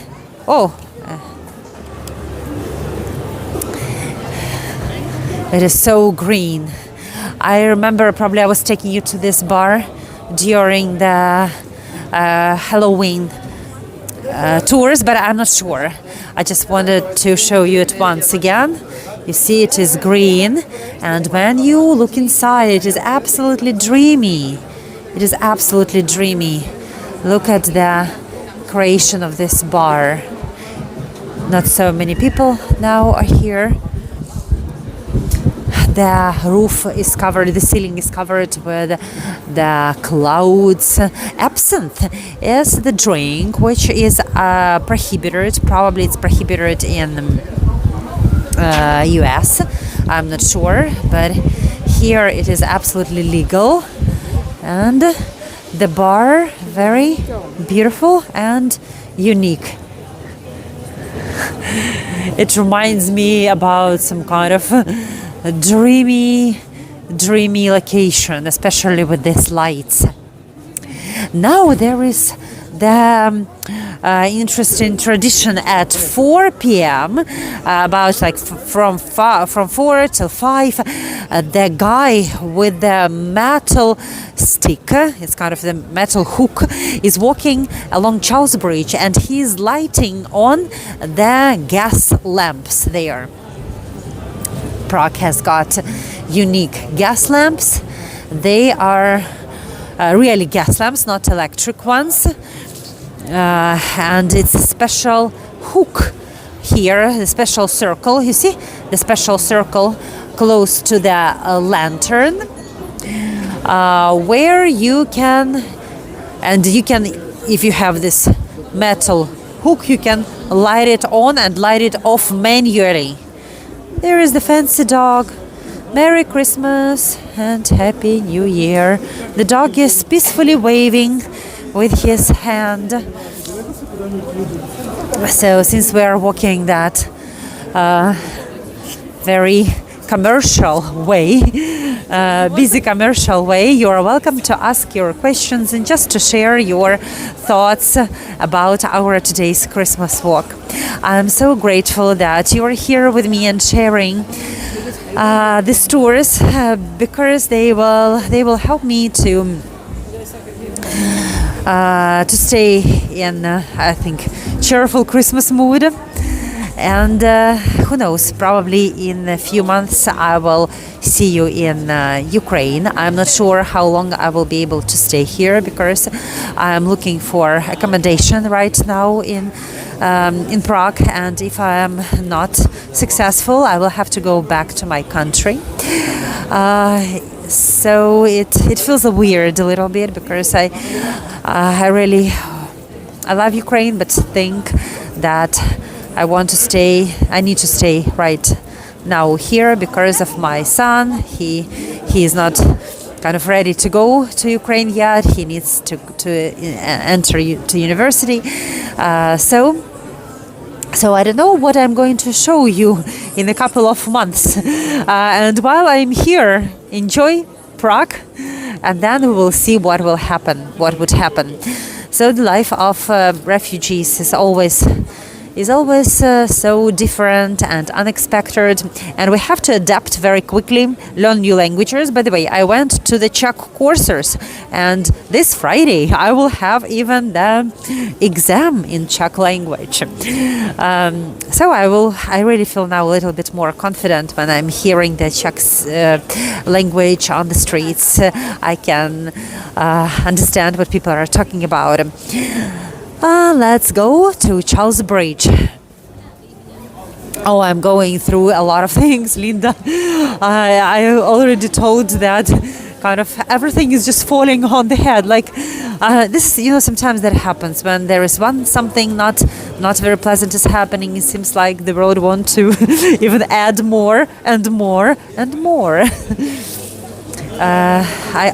it is so green. I remember probably I was taking you to this bar during the Halloween tours, but I'm not sure. I just wanted to show you it once again. You see, it is green, and when you look inside, it is absolutely dreamy. It is absolutely dreamy. Look at the creation of this bar. Not so many people now are here. The roof is covered, the ceiling is covered with the clouds. Absinthe is the drink which is prohibited. Probably it's prohibited in US. I'm not sure, but here it is absolutely legal. And the bar, very beautiful and unique. It reminds me about some kind of a dreamy location, especially with these lights. Now there is the interesting tradition at 4 p.m. About like from 4 till 5. The guy with the metal stick, it's kind of the metal hook, is walking along Charles Bridge, and he's lighting on the gas lamps there. Prague has got unique gas lamps. They are really gas lamps, not electric ones. And it's a special hook here, the special circle. You see the special circle close to the lantern, where you can, if you have this metal hook, you can light it on and light it off manually. There is the fancy dog. Merry Christmas and Happy New Year. The dog is peacefully waving with his hand. So since we are walking that very commercial way, busy commercial way, you are welcome to ask your questions and just to share your thoughts about our today's Christmas walk. I'm so grateful that you are here with me and sharing these tours because they will help me to stay in I think cheerful Christmas mood. And who knows, probably in a few months I will see you in Ukraine. I'm not sure how long I will be able to stay here because I'm looking for accommodation right now in Prague, and if I am not successful, I will have to go back to my country. So it feels weird a little bit because I love Ukraine, but think that I need to stay right now here because of my son. He is not kind of ready to go to Ukraine yet. He needs to enter to university. So I don't know what I'm going to show you in a couple of months. And while I'm here, enjoy Prague, and then we will see what would happen. So the life of refugees is always so different and unexpected, and we have to adapt very quickly, learn new languages. By the way, I went to the Czech courses, and this Friday I will have even the exam in Czech language. So I really feel now a little bit more confident when I'm hearing the Czech language on the streets. I can understand what people are talking about. Let's go to Charles Bridge. Oh, I'm going through a lot of things, Linda. I already told that kind of everything is just falling on the head. Like this, sometimes that happens when there is something not very pleasant is happening. It seems like the road wants to even add more and more and more. I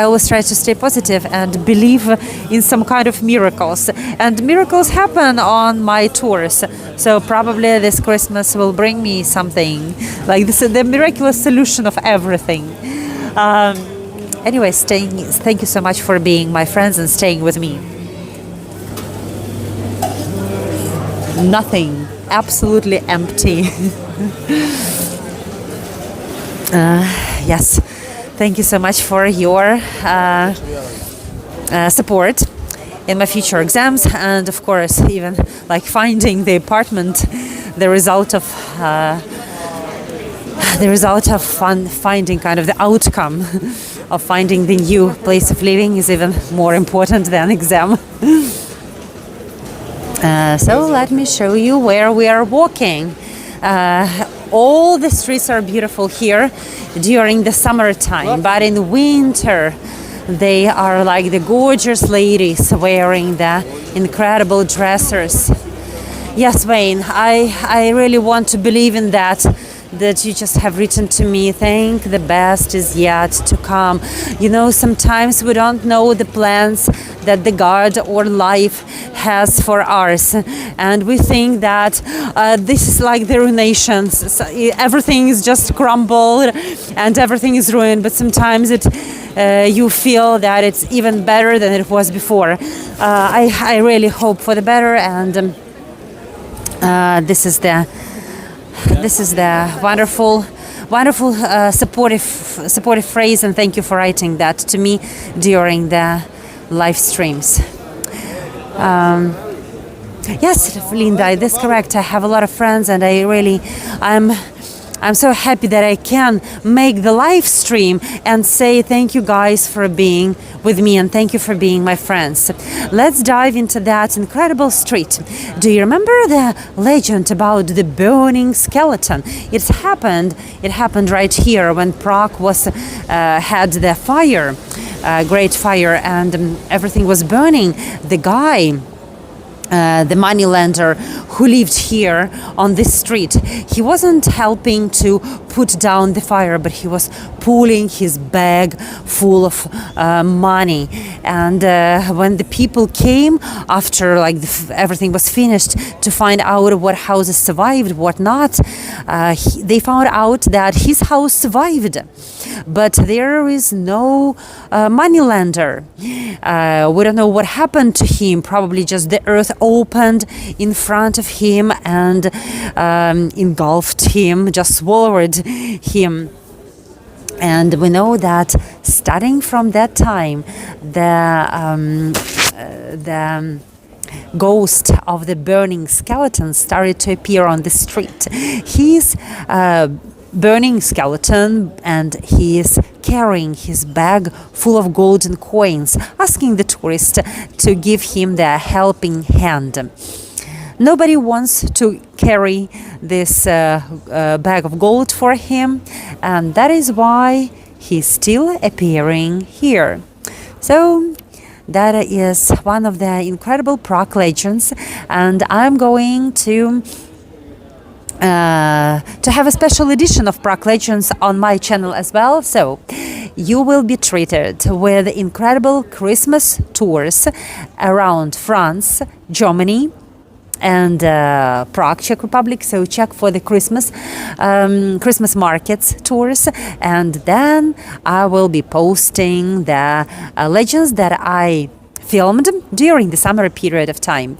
always try to stay positive and believe in some kind of miracles. And miracles happen on my tours. So probably this Christmas will bring me something. Like this is the miraculous solution of everything. Anyways, thank you so much for being my friends and staying with me. Nothing. Absolutely empty. Yes. Thank you so much for your support in my future exams, and of course even like finding the apartment, the result of finding kind of the outcome of finding the new place of living is even more important than exam. So let me show you where we are walking. All the streets are beautiful here during the summertime, but in winter they are like the gorgeous ladies wearing the incredible dresses. Yes, Wayne, I really want to believe in that you just have written to me. Think the best is yet to come. You know, sometimes we don't know the plans that the God or life has for us, and we think that this is like the ruination. So everything is just crumbled and everything is ruined, but sometimes you feel that it's even better than it was before. I really hope for the better, and this is the wonderful supportive phrase, and thank you for writing that to me during the live streams. Yes, Linda, that's correct. I have a lot of friends, and I'm so happy that I can make the live stream and say thank you guys for being with me, and thank you for being my friends. Let's dive into that incredible street. Do you remember the legend about the burning skeleton? It happened right here when Prague had the fire, great fire, and everything was burning. The guy, the moneylender who lived here on this street, he wasn't helping to put down the fire, but he was pulling his bag full of money. And when the people came after everything was finished to find out what houses survived, what not, they found out that his house survived, but there is no moneylender. We don't know what happened to him. Probably just the earth opened in front of him and engulfed him, just swallowed him. And we know that starting from that time, the ghost of the burning skeleton started to appear on the street. He's burning skeleton, and he is carrying his bag full of golden coins, asking the tourist to give him the helping hand. Nobody wants to carry this bag of gold for him, and that is why he's still appearing here. So that is one of the incredible Prague legends, and I'm going to have a special edition of Prague Legends on my channel as well. So you will be treated with incredible Christmas tours around France, Germany, and Prague, Czech Republic. So check for the Christmas markets tours, and then I will be posting the legends that I filmed during the summer period of time.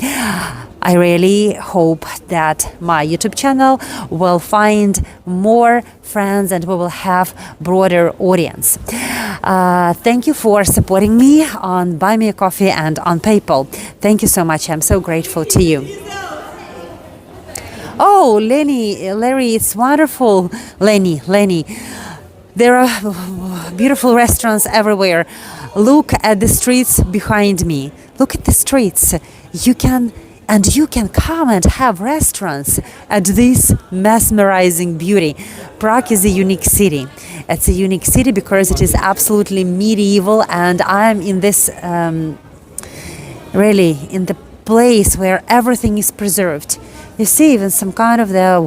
I really hope that my YouTube channel will find more friends and we will have broader audience. Thank you for supporting me on Buy Me a Coffee and on PayPal. Thank you so much. I'm so grateful to you. Oh, Larry, it's wonderful. Lenny. There are beautiful restaurants everywhere. Look at the streets behind me. Look at the streets. You can come and have restaurants at this mesmerizing beauty. Prague is a unique city. It's a unique city because it is absolutely medieval, and I'm in this really in the place where everything is preserved. You see even some kind of the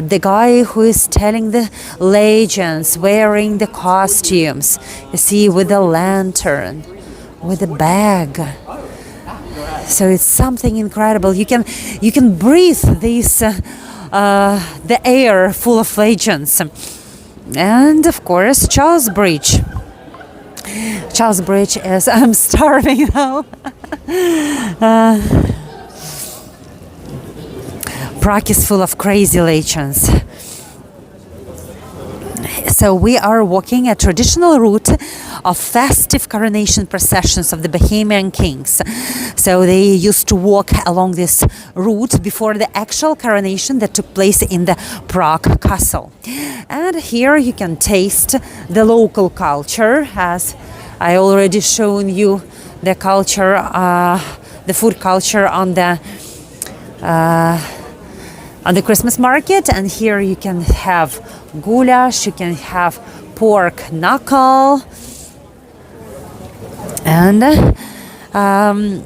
the guy who is telling the legends, wearing the costumes. You see, with the lantern, with the bag. So it's something incredible. You can breathe this the air full of legends. And of course, Charles Bridge. Charles Bridge is I'm starving now. Prague is full of crazy legends. So we are walking a traditional route route of festive coronation processions of the Bohemian kings. So they used to walk along this route before the actual coronation that took place in the Prague castle. And here you can taste the local culture, as I already shown you the culture, the food culture on the Christmas market. And here you can have goulash, you can have pork knuckle, and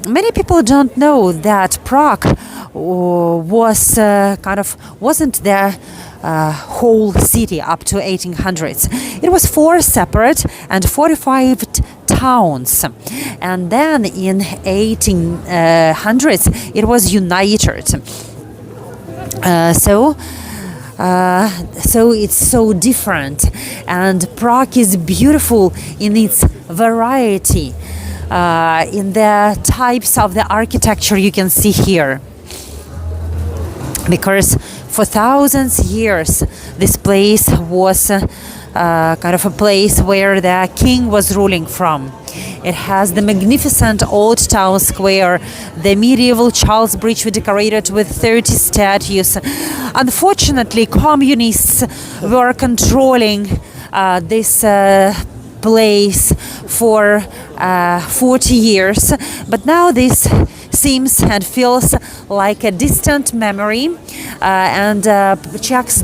many people don't know that Prague was wasn't the whole city up to 1800s. It was 4 separate and 45 towns, and then in 1800s it was united. So it's so different, and Prague is beautiful in its variety, in the types of the architecture you can see here, because for thousands of years this place was kind of a place where the king was ruling from. It has the magnificent old town square, the medieval Charles Bridge decorated with 30 statues. Unfortunately, communists were controlling this place for 40 years, but now this seems and feels like a distant memory, and Czechs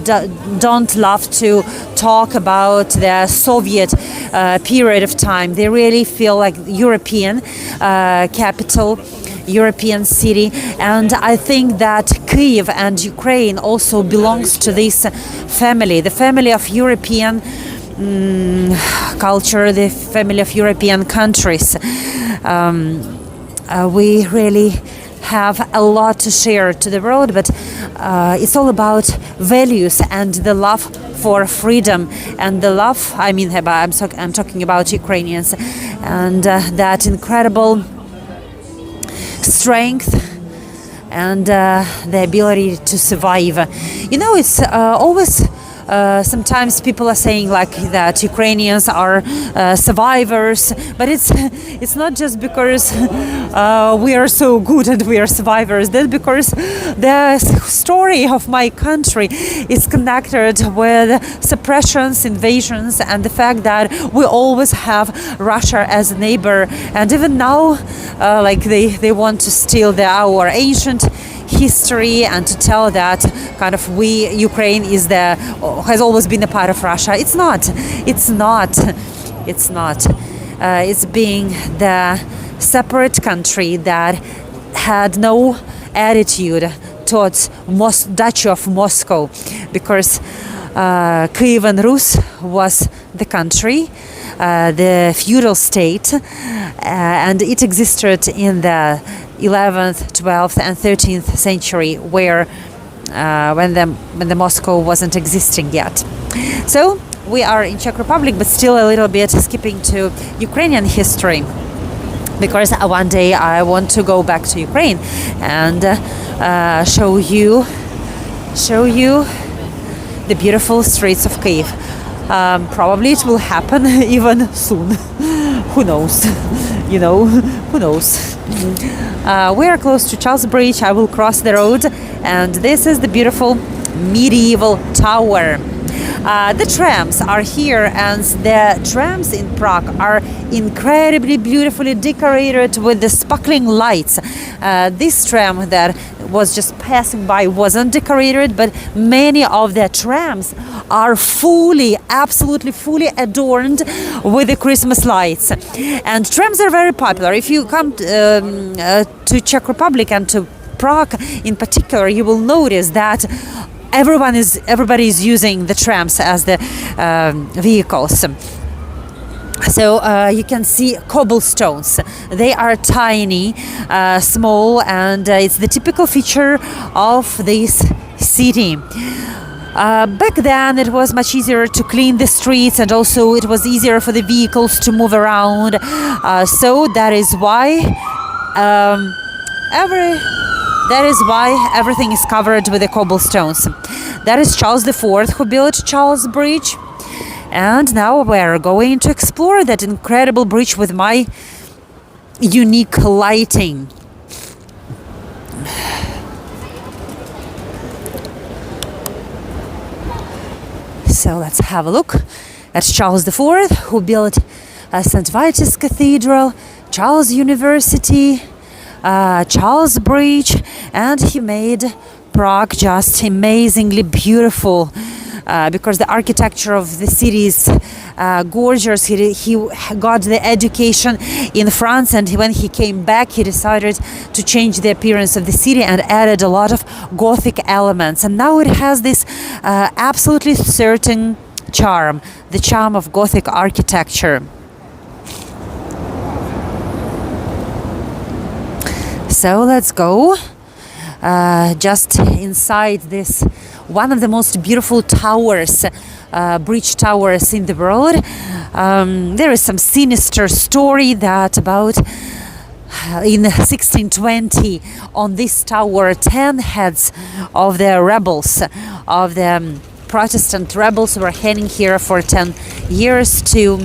don't love to talk about the Soviet period of time. They really feel like European capital, European city, and I think that Kyiv and Ukraine also belongs to this family, the family of European culture, the family of European countries. We really have a lot to share to the world, but it's all about values and the love for freedom and the love. I'm talking about Ukrainians, and that incredible strength and the ability to survive. You know, it's always. Sometimes people are saying like that Ukrainians are survivors, but it's not just because we are so good and we are survivors. That's because the story of my country is connected with suppressions, invasions, and the fact that we always have Russia as a neighbor, and even now, like they want to steal our ancient history and to tell that kind of Ukraine has always been a part of Russia. It's not. It's being the separate country that had no attitude towards Duchy of Moscow, because Kievan Rus was the country, the feudal state, and it existed in the 11th, 12th, and 13th century, where when the Moscow wasn't existing yet. So we are in Czech Republic, but still a little bit skipping to Ukrainian history, because one day I want to go back to Ukraine and show you the beautiful streets of Kyiv. Probably it will happen even soon. Who knows? You know, who knows? We are close to Charles Bridge. I will cross the road, and this is the beautiful medieval tower. The trams are here, and the trams in Prague are incredibly beautifully decorated with the sparkling lights. This tram that was just passing by wasn't decorated, but many of the trams are absolutely fully adorned with the Christmas lights. And trams are very popular. If you come to Czech Republic and to Prague in particular, you will notice that everybody is using the trams as the vehicles. So you can see cobblestones. They are tiny, small, and it's the typical feature of this city. Back then it was much easier to clean the streets, and also it was easier for the vehicles to move around. So that is why everything is covered with the cobblestones. That is Charles IV who built Charles Bridge. And now we're going to explore that incredible bridge with my unique lighting. So let's have a look at Charles IV, who built St. Vitus Cathedral, Charles University, Charles Bridge, and he made Prague just amazingly beautiful because the architecture of the city is gorgeous. He got the education in France, and when he came back, he decided to change the appearance of the city and added a lot of Gothic elements. And now it has this absolutely certain charm, the charm of Gothic architecture. So let's go just inside this one of the most beautiful towers, bridge towers in the world. There is some sinister story that about in 1620 on this tower 10 heads of the rebels, of the Protestant rebels, were hanging here for 10 years to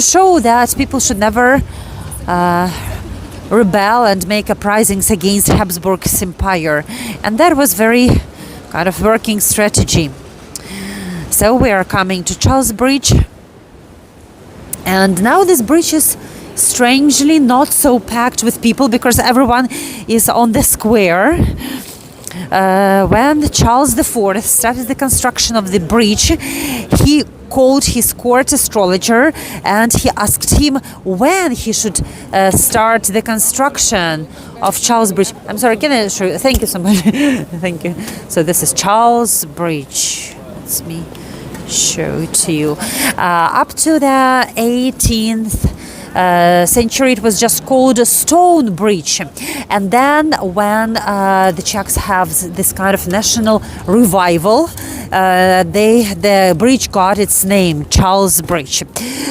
show that people should never rebel and make uprisings against Habsburg's empire, and that was very kind of working strategy. So we are coming to Charles Bridge, and now this bridge is strangely not so packed with people because everyone is on the square. When Charles IV started the construction of the bridge, he called his court astrologer and he asked him when he should start the construction of Charles Bridge. I'm sorry, can I show you? Thank you so much. Thank you. So this is Charles Bridge. Let me show it to you. Up to the 18th century, it was just called a stone bridge, and then when the Czechs have this kind of national revival, the bridge got its name, Charles Bridge.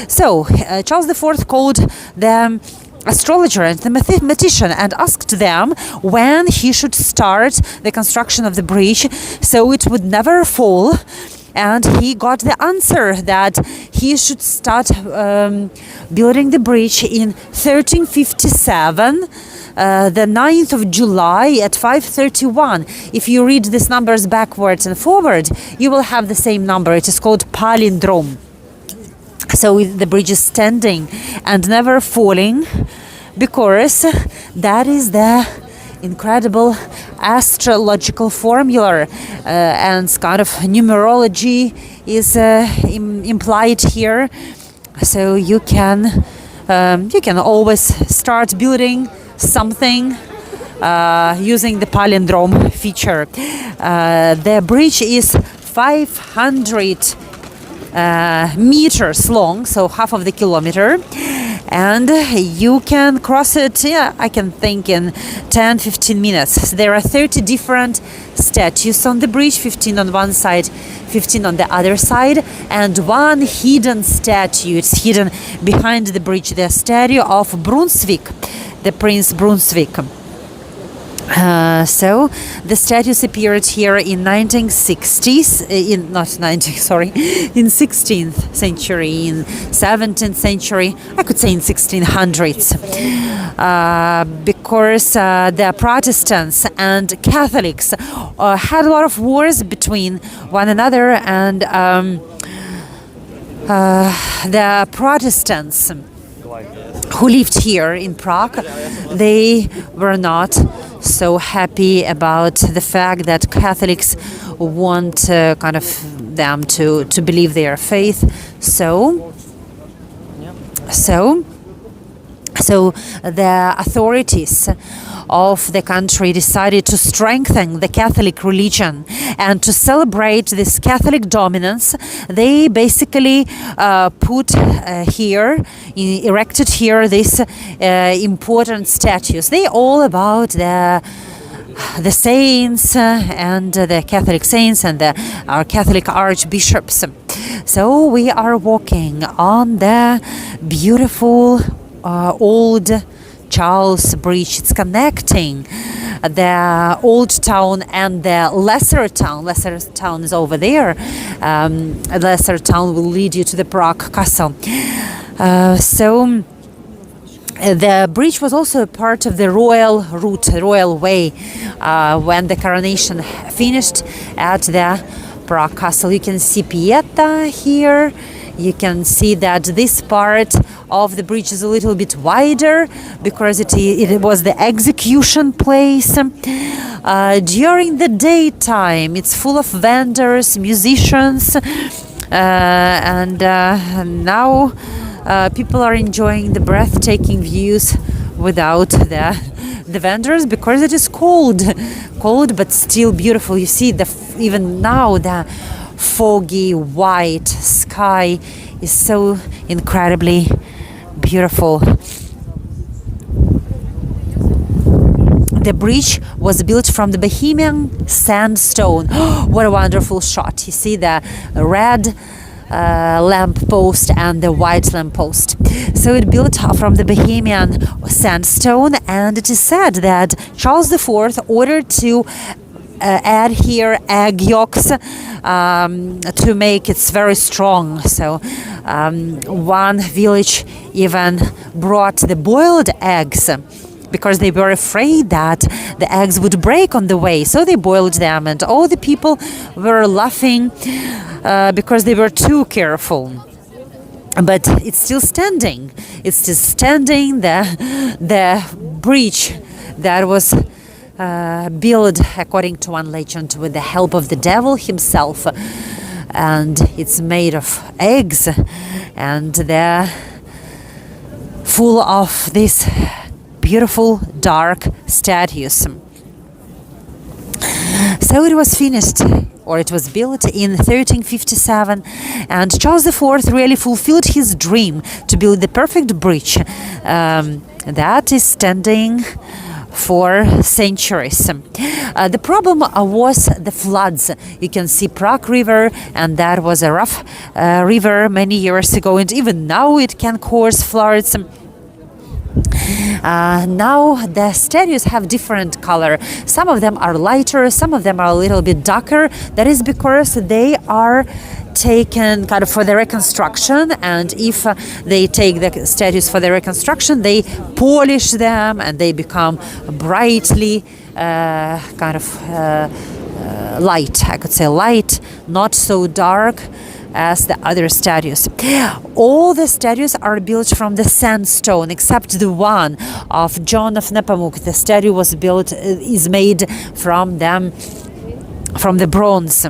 So Charles IV called the astrologer and the mathematician and asked them when he should start the construction of the bridge so it would never fall. And he got the answer that he should start building the bridge in 1357, the 9th of July at 5:31. If you read these numbers backwards and forward, you will have the same number. It is called palindrome. So the bridge is standing and never falling because that is the incredible astrological formula, and kind of numerology is implied here. So you can always start building something using the palindrome feature. The bridge is 500 meters long, so half of the kilometer, and you can cross it, I can think, in 10-15 minutes. There are 30 different statues on the bridge, 15 on one side, 15 on the other side, and one hidden statue. It's hidden behind the bridge, the statue of Brunswick, the Prince Brunswick. So the statues appeared here in 1960s, in 16th century, in 17th century, I could say in 1600s, because the Protestants and Catholics had a lot of wars between one another, and the Protestants who lived here in Prague, they were not so happy about the fact that Catholics want kind of them to believe their faith. So the authorities of the country decided to strengthen the Catholic religion, and to celebrate this Catholic dominance, they basically erected here these important statues. They all about the saints and the Catholic saints and our Catholic archbishops. So we are walking on the beautiful old Charles Bridge. It's connecting the old town and the lesser town. Lesser town is over there. Lesser town will lead you to the Prague castle. The bridge was also a part of the royal route, royal way, when the coronation finished at the Prague castle. You can see Pieta here. You can see that this part of the bridge is a little bit wider because it was the execution place. During the daytime, it's full of vendors, musicians, and now people are enjoying the breathtaking views without the vendors because it is cold but still beautiful. You see even now the foggy white sky is so incredibly beautiful. The bridge was built from the Bohemian sandstone. What a wonderful shot. You see the red lamp post and the white lamp post. So it built from the Bohemian sandstone, and it is said that Charles IV ordered to add here egg yolks to make it very strong. So one village even brought the boiled eggs because they were afraid that the eggs would break on the way. So they boiled them, and all the people were laughing because they were too careful. But it's still standing. It's still standing. The bridge that was built, according to one legend, with the help of the devil himself, and it's made of eggs, and they're full of these beautiful dark statues. So it was finished, or it was built in 1357, and Charles IV really fulfilled his dream to build the perfect bridge that is standing for centuries. The problem was the floods. You can see Prague River, and that was a rough river many years ago, and even now it can cause floods. Now the statues have different color. Some of them are lighter, some of them are a little bit darker. That is because they are taken kind of for the reconstruction, and if they take the statues for the reconstruction, they polish them and they become brightly light. I could say light, not so dark as the other statues. All the statues are built from the sandstone except the one of John of Nepomuk. The statue was built is made from the bronze.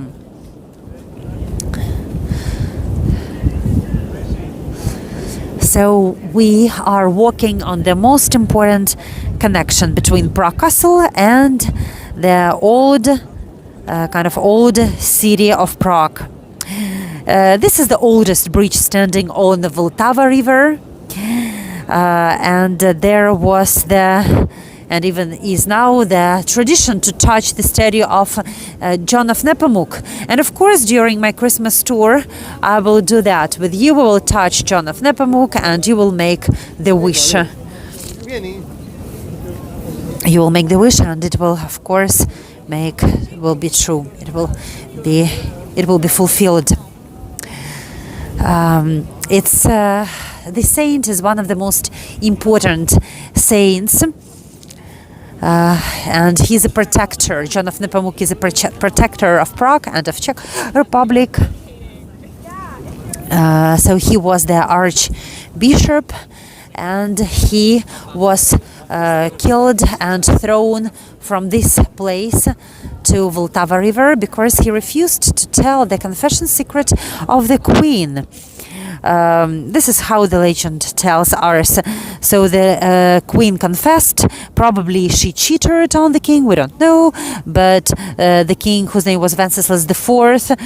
So we are walking on the most important connection between Prague Castle and the old city of Prague. This is the oldest bridge standing on the Vltava River, and there was and even is now the tradition to touch the statue of John of Nepomuk. And of course, during my Christmas tour, I will do that with you. We will touch John of Nepomuk, and you will make the wish. You will make the wish, and it will, of course, will be true. It will be fulfilled. The saint is one of the most important saints. And he's a protector. John of Nepomuk is a protector of Prague and of Czech Republic. So he was the archbishop, and he was killed and thrown from this place to Vltava River because he refused to tell the confession secret of the queen. This is how the legend tells us. So the queen confessed. Probably she cheated on the king. We don't know. But the king, whose name was Wenceslas IV,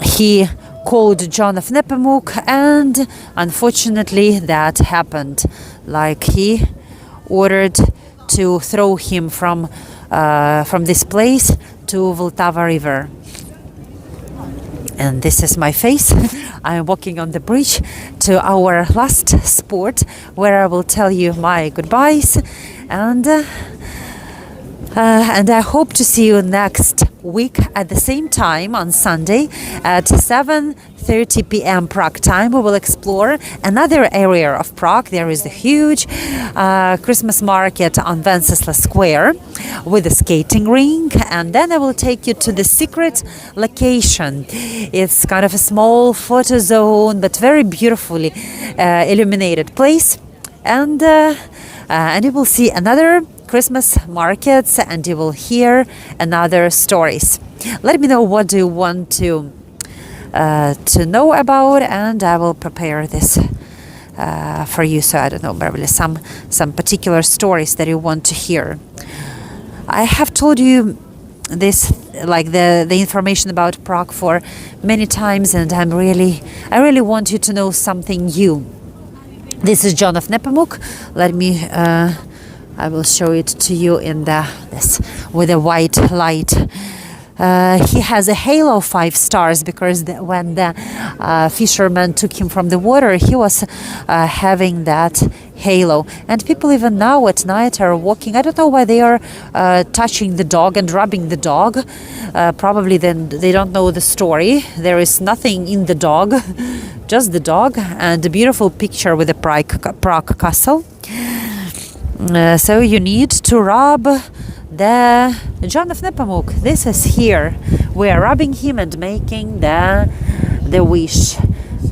he called John of Nepomuk, and unfortunately that happened. Like he ordered to throw him from this place to Vltava River. And this is my face. I'm walking on the bridge to our last sport, where I will tell you my goodbyes, and I hope to see you next week at the same time on Sunday at 7:30 p.m. Prague time. We will explore another area of Prague. There is a huge Christmas market on Wenceslas Square with a skating rink, and then I will take you to the secret location. It's kind of a small photo zone, but very beautifully illuminated place, and you will see another Christmas markets, and you will hear another stories. Let me know what do you want to know about, and I will prepare this for you. So I don't know, probably some particular stories that you want to hear. I have told you this, like the information about Prague for many times, and I really want you to know something new. This is John of Nepomuk. Let me I will show it to you in this with a white light. He has a halo of 5 stars because when the fisherman took him from the water, he was having that halo. And people even now at night are walking. I don't know why they are touching the dog and rubbing the dog. Probably then they don't know the story. There is nothing in the dog, just the dog, and a beautiful picture with the Prague castle. So you need to rub the John of Nepomuk. This is here. We are rubbing him and making the wish.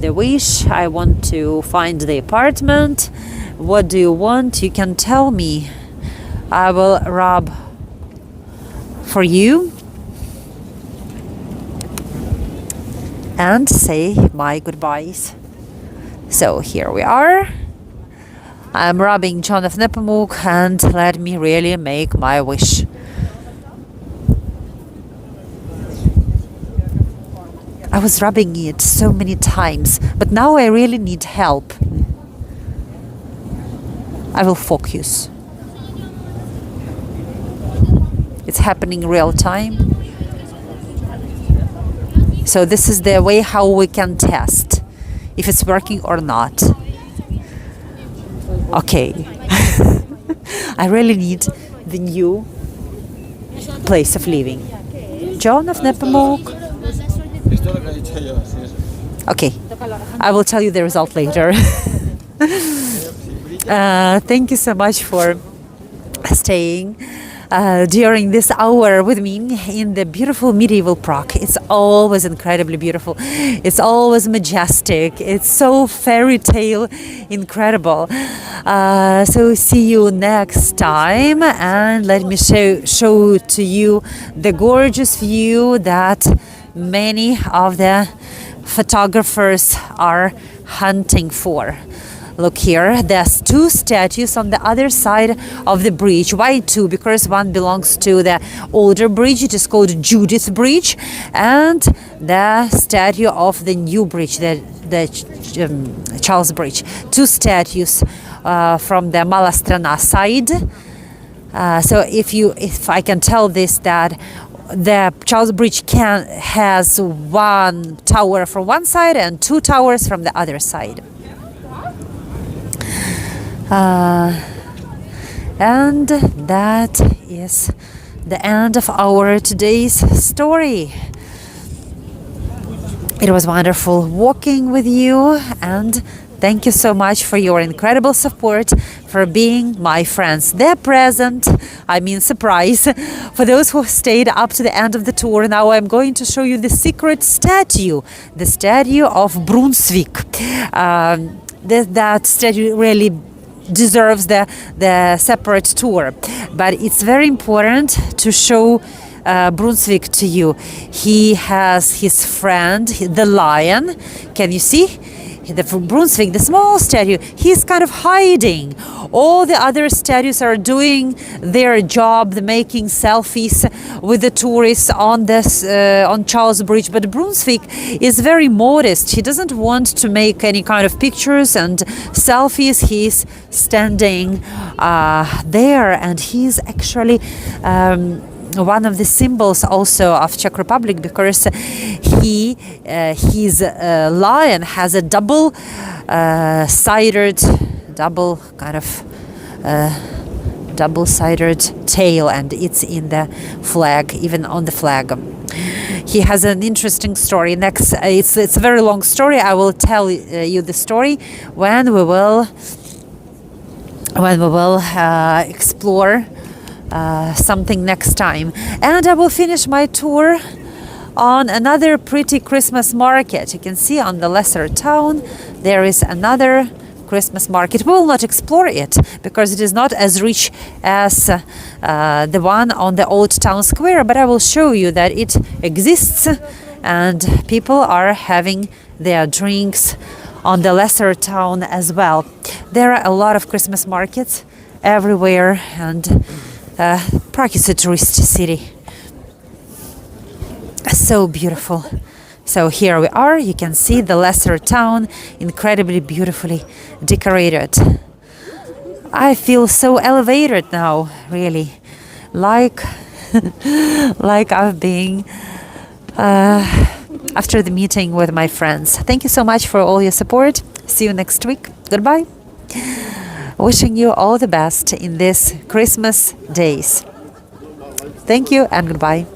The wish. I want to find the apartment. What do you want? You can tell me. I will rub for you and say my goodbyes. So here we are. I'm rubbing John of Nepomuk, and let me really make my wish. I was rubbing it so many times, but now I really need help. I will focus. It's happening real time. So this is the way how we can test if it's working or not. Okay. I really need the new place of living. John of Nepomuk. Okay. I will tell you the result later. Thank you so much for staying during this hour with me in the beautiful medieval Prague. It's always incredibly beautiful. It's always majestic. It's so fairy tale incredible. So see you next time, and let me show to you the gorgeous view that many of the photographers are hunting for. Look here, there's 2 statues on the other side of the bridge. Why 2? Because one belongs to the older bridge. It is called Judith Bridge, and the statue of the new bridge, the Charles Bridge. 2 statues from the Mala Strana side. So if I can tell this, that the Charles Bridge has 1 tower from one side and 2 towers from the other side. And that is the end of our today's story. It was wonderful walking with you, and thank you so much for your incredible support, for being my friends. They're present, I mean surprise, for those who stayed up to the end of the tour. Now I'm going to show you the secret statue, the statue of Brunswick. That statue really deserves the separate tour, but it's very important to show Brunswick to you. He has his friend, the lion. Can you see? The Brunswick, the small statue, he's kind of hiding. All the other statues are doing their job, making selfies with the tourists on this on Charles Bridge. But Brunswick is very modest. He doesn't want to make any kind of pictures and selfies. He's standing there, and he's actually one of the symbols also of Czech Republic, because his lion has a double-sided tail, and it's in the flag, even on the flag. He has an interesting story. It's a very long story. I will tell you the story when we will explore something next time. And I will finish my tour on another pretty Christmas market. You can see on the lesser town there is another Christmas market. We will not explore it because it is not as rich as the one on the old town square, but I will show you that it exists and people are having their drinks on the lesser town as well. There are a lot of Christmas markets everywhere, and Prague is a tourist city. So beautiful. So here we are, you can see the lesser town, incredibly beautifully decorated. I feel so elevated now, really, like I've been after the meeting with my friends. Thank you so much for all your support. See you next week. Goodbye. Wishing you all the best in these Christmas days. Thank you and goodbye.